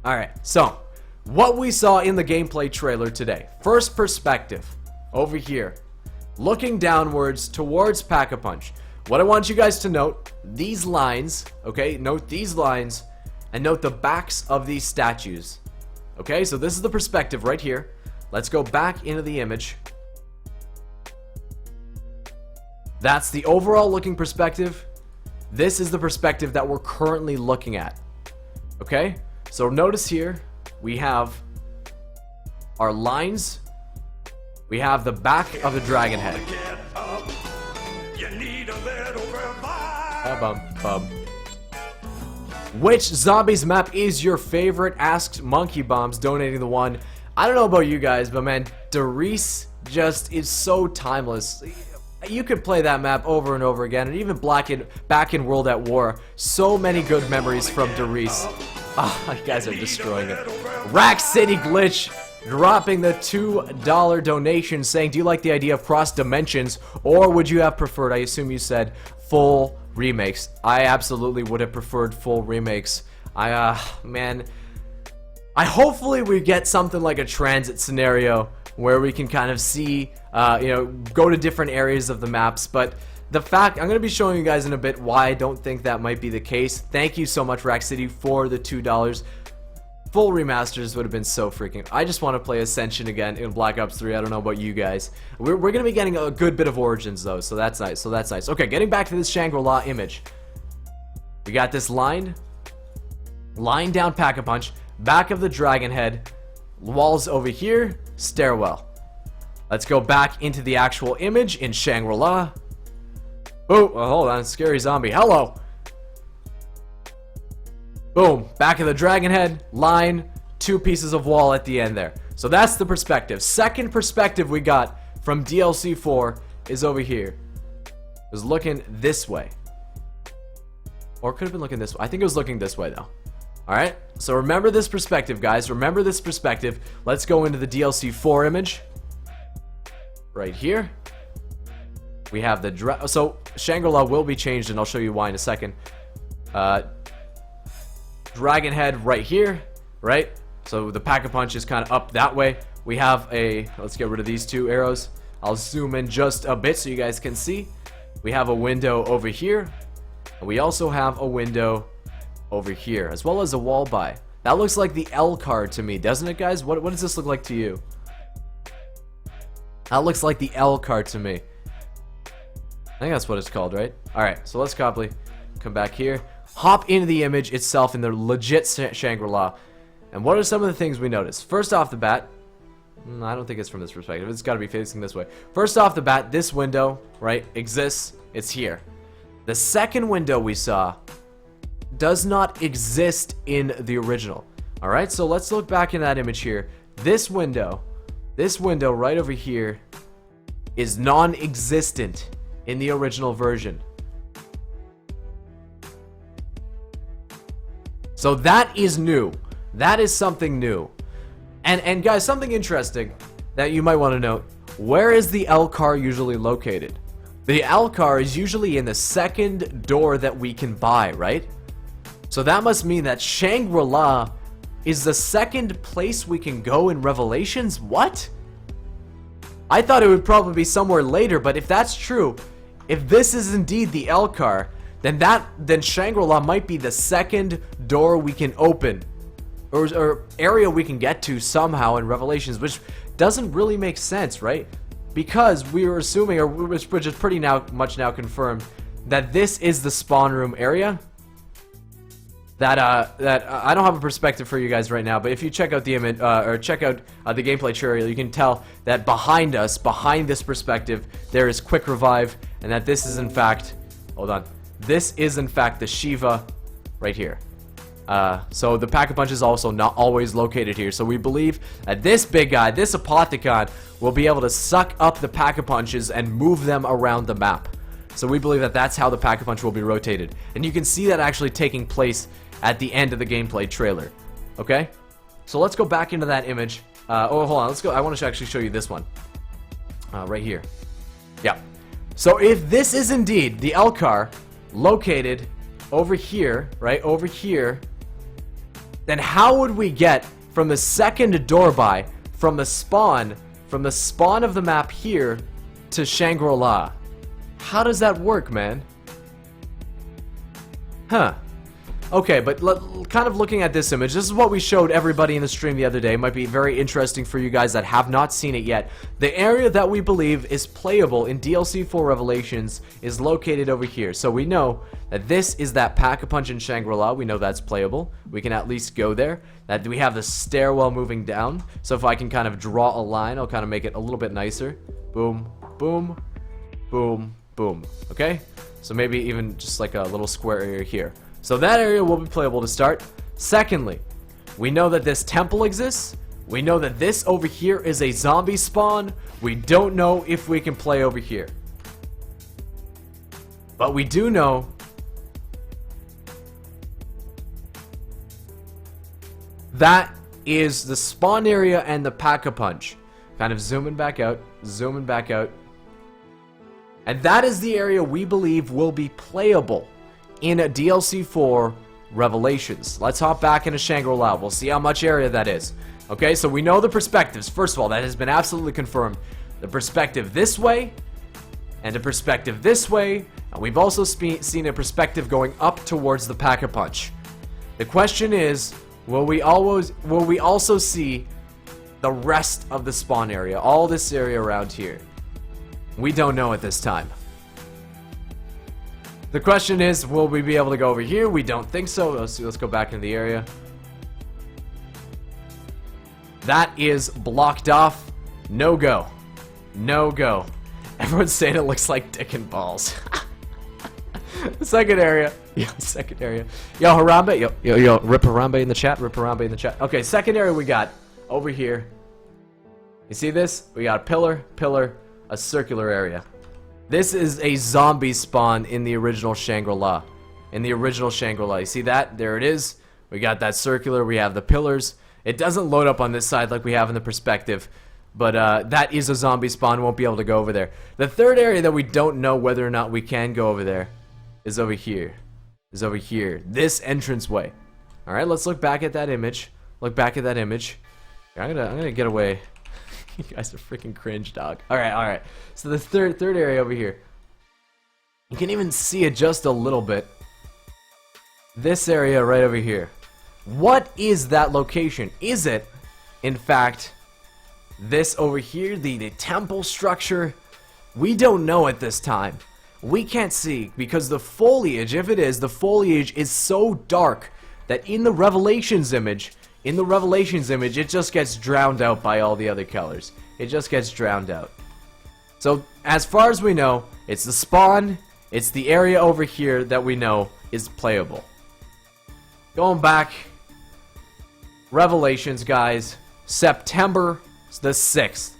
Alright, so what we saw in the gameplay trailer today. First perspective, over here. Looking downwards towards Pack-a-Punch. What I want you guys to note, these lines, okay? Note these lines, and note the backs of these statues. Okay, so this is the perspective right here. Let's go back into the image. That's the overall looking perspective. This is the perspective that we're currently looking at. Okay, so notice here, we have our lines. We have the back of the dragon head. Which zombies map is your favorite? Asked Monkey Bombs, donating the one. I don't know about you guys, but man, Darius just is so timeless. You could play that map over and over again, and even back in World at War. So many good memories from Derice. Ah, you guys are destroying it. Rack City Glitch dropping the $2 donation, saying, do you like the idea of cross dimensions, or would you have preferred, I assume you said, full remakes? I absolutely would have preferred full remakes. Man, hopefully we get something like a transit scenario where we can kind of see, you know, go to different areas of the maps. But the fact, I'm going to be showing you guys in a bit why I don't think that might be the case. Thank you so much, Rack City, for the $2. Full remasters would have been so freaking... I just want to play Ascension again in Black Ops 3. I don't know about you guys. We're going to be getting a good bit of Origins, though, so that's nice. Okay, getting back to this Shangri-La image. We got this line down Pack-a-Punch, back of the dragon head, walls over here, stairwell. Let's go back into the actual image in Shangri-La. Oh, well, hold on, scary zombie. Hello! Boom, back of the dragon head, line, 2 pieces of wall at the end there. So that's the perspective. Second perspective we got from DLC 4 is over here. It was looking this way. Or it could have been looking this way. I think it was looking this way, though. Alright, so remember this perspective, guys. Remember this perspective. Let's go into the DLC 4 image. Right here. We have the... So, Shangri-La will be changed, and I'll show you why in a second. Dragon head right here, right? So the Pack-a-Punch is kind of up that way. We have a... Let's get rid of these 2 arrows. I'll zoom in just a bit so you guys can see. We have a window over here. And we also have a window over here, as well as a wall by. That looks like the L card to me, doesn't it, guys? What does this look like to you? That looks like the L card to me. I think that's what it's called, right? Alright, so let's come back here. Hop into the image itself in the legit Shangri-La. And what are some of the things we notice? First off the bat, I don't think it's from this perspective. It's got to be facing this way. First off the bat, this window, right, exists. It's here. The second window we saw does not exist in the original. Alright, so let's look back in that image here. This window right over here is non-existent in the original version. So that is new. That is something new. And guys, something interesting that you might want to note. Where is the L car usually located? The L car is usually in the second door that we can buy, right? So that must mean that Shangri-La is the second place we can go in Revelations? What? I thought it would probably be somewhere later, but if that's true, if this is indeed the L car, then Shangri-La might be the second door we can open, or area we can get to somehow in Revelations, which doesn't really make sense, right? Because we were assuming, or which is pretty much now confirmed, that this is the spawn room area. That I don't have a perspective for you guys right now, but if you check out the image, or check out the gameplay trailer, you can tell that behind us, behind this perspective, there is quick revive, and that this is in fact, hold on, this is in fact the Shiva right here. So the Pack-a-Punch is also not always located here, so we believe that this big guy, this Apothicon, will be able to suck up the Pack-a-Punches and move them around the map. So we believe that that's how the Pack-a-Punch will be rotated. And you can see that actually taking place at the end of the gameplay trailer. Okay? So let's go back into that image. Oh, hold on. Let's go. I want to actually show you this one. Right here. Yeah. So if this is indeed the L car located over here, right? Over here, then how would we get from the second door by, from the spawn of the map here to Shangri-La? How does that work, man? Huh. Okay, but kind of looking at this image, this is what we showed everybody in the stream the other day. It might be very interesting for you guys that have not seen it yet. The area that we believe is playable in DLC 4 Revelations is located over here. So we know that this is that Pack-a-Punch in Shangri-La. We know that's playable. We can at least go there. That we have the stairwell moving down. So if I can kind of draw a line, I'll kind of make it a little bit nicer. Boom, boom, boom, boom. Okay? So maybe even just like a little square area here. So that area will be playable to start. Secondly, we know that this temple exists. We know that this over here is a zombie spawn. We don't know if we can play over here. But we do know that is the spawn area and the Pack-a-Punch. Kind of zooming back out, zooming back out. And that is the area we believe will be playable in a DLC 4 Revelations. Let's hop back into Shangri-La. We'll see how much area that is. Okay, so we know the perspectives. First of all, that has been absolutely confirmed. The perspective this way, and a perspective this way, and we've also seen a perspective going up towards the Pack-a-Punch. The question is, will we also see the rest of the spawn area, all this area around here? We don't know at this time. The question is, will we be able to go over here? We don't think so. Let's go back into the area. That is blocked off. No go. No go. Everyone's saying it looks like dick and balls. Second area. Yo, second area. Yo, Harambe. Yo, rip Harambe in the chat. Rip Harambe in the chat. Okay, second area we got over here. You see this? We got a pillar, a circular area. This is a zombie spawn in the original Shangri-La. In the original Shangri-La. You see that? There it is. We got that circular. We have the pillars. It doesn't load up on this side like we have in the perspective. But that is a zombie spawn. Won't be able to go over there. The third area that we don't know whether or not we can go over there is over here. Is over here. This entranceway. Alright, let's look back at that image. Look back at that image. I'm gonna get away. You guys are freaking cringe, dog. Alright. So the third area over here. You can even see it just a little bit. This area right over here. What is that location? Is it, in fact, this over here, the temple structure? We don't know at this time. We can't see because the foliage, if it is, the foliage is so dark that in the Revelations image, it just gets drowned out by all the other colors. It just gets drowned out. So, as far as we know, it's the spawn, it's the area over here that we know is playable. Going back, Revelations, guys, September the 6th.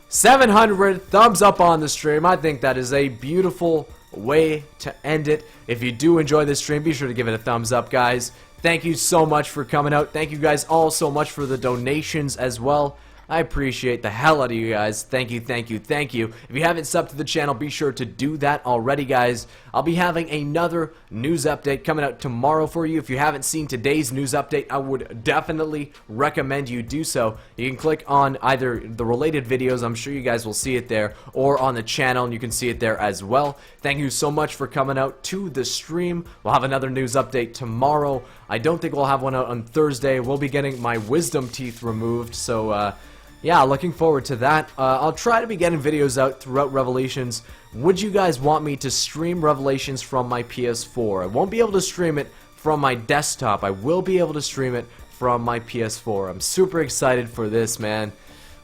700 thumbs up on the stream. I think that is a beautiful way to end it. If you do enjoy this stream, be sure to give it a thumbs up, guys. Thank you so much for coming out. Thank you guys all so much for the donations as well. I appreciate the hell out of you guys. Thank you, thank you, thank you. If you haven't subbed to the channel, be sure to do that already, guys. I'll be having another news update coming out tomorrow for you. If you haven't seen today's news update, I would definitely recommend you do so. You can click on either the related videos, I'm sure you guys will see it there, or on the channel, and you can see it there as well. Thank you so much for coming out to the stream. We'll have another news update tomorrow. I don't think we'll have one out on Thursday. We'll be getting my wisdom teeth removed, so yeah, looking forward to that. I'll try to be getting videos out throughout Revelations. Would you guys want me to stream Revelations from my PS4? I won't be able to stream it from my desktop. I will be able to stream it from my PS4. I'm super excited for this, man.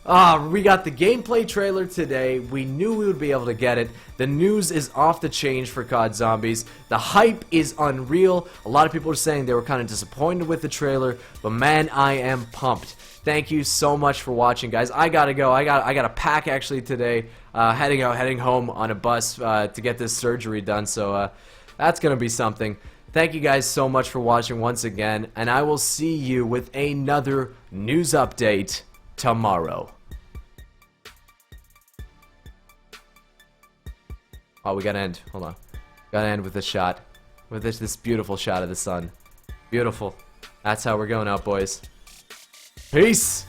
We got the gameplay trailer today. We knew we would be able to get it. The news is off the chain for COD Zombies. The hype is unreal. A lot of people are saying they were kind of disappointed with the trailer, but man, I am pumped. Thank you so much for watching, guys. I gotta go. I got a pack actually today. Heading home on a bus to get this surgery done. So that's gonna be something. Thank you guys so much for watching once again, and I will see you with another news update tomorrow. Oh, we gotta end. Hold on. Gotta end with this shot. With this beautiful shot of the sun. Beautiful. That's how we're going out, boys. Peace!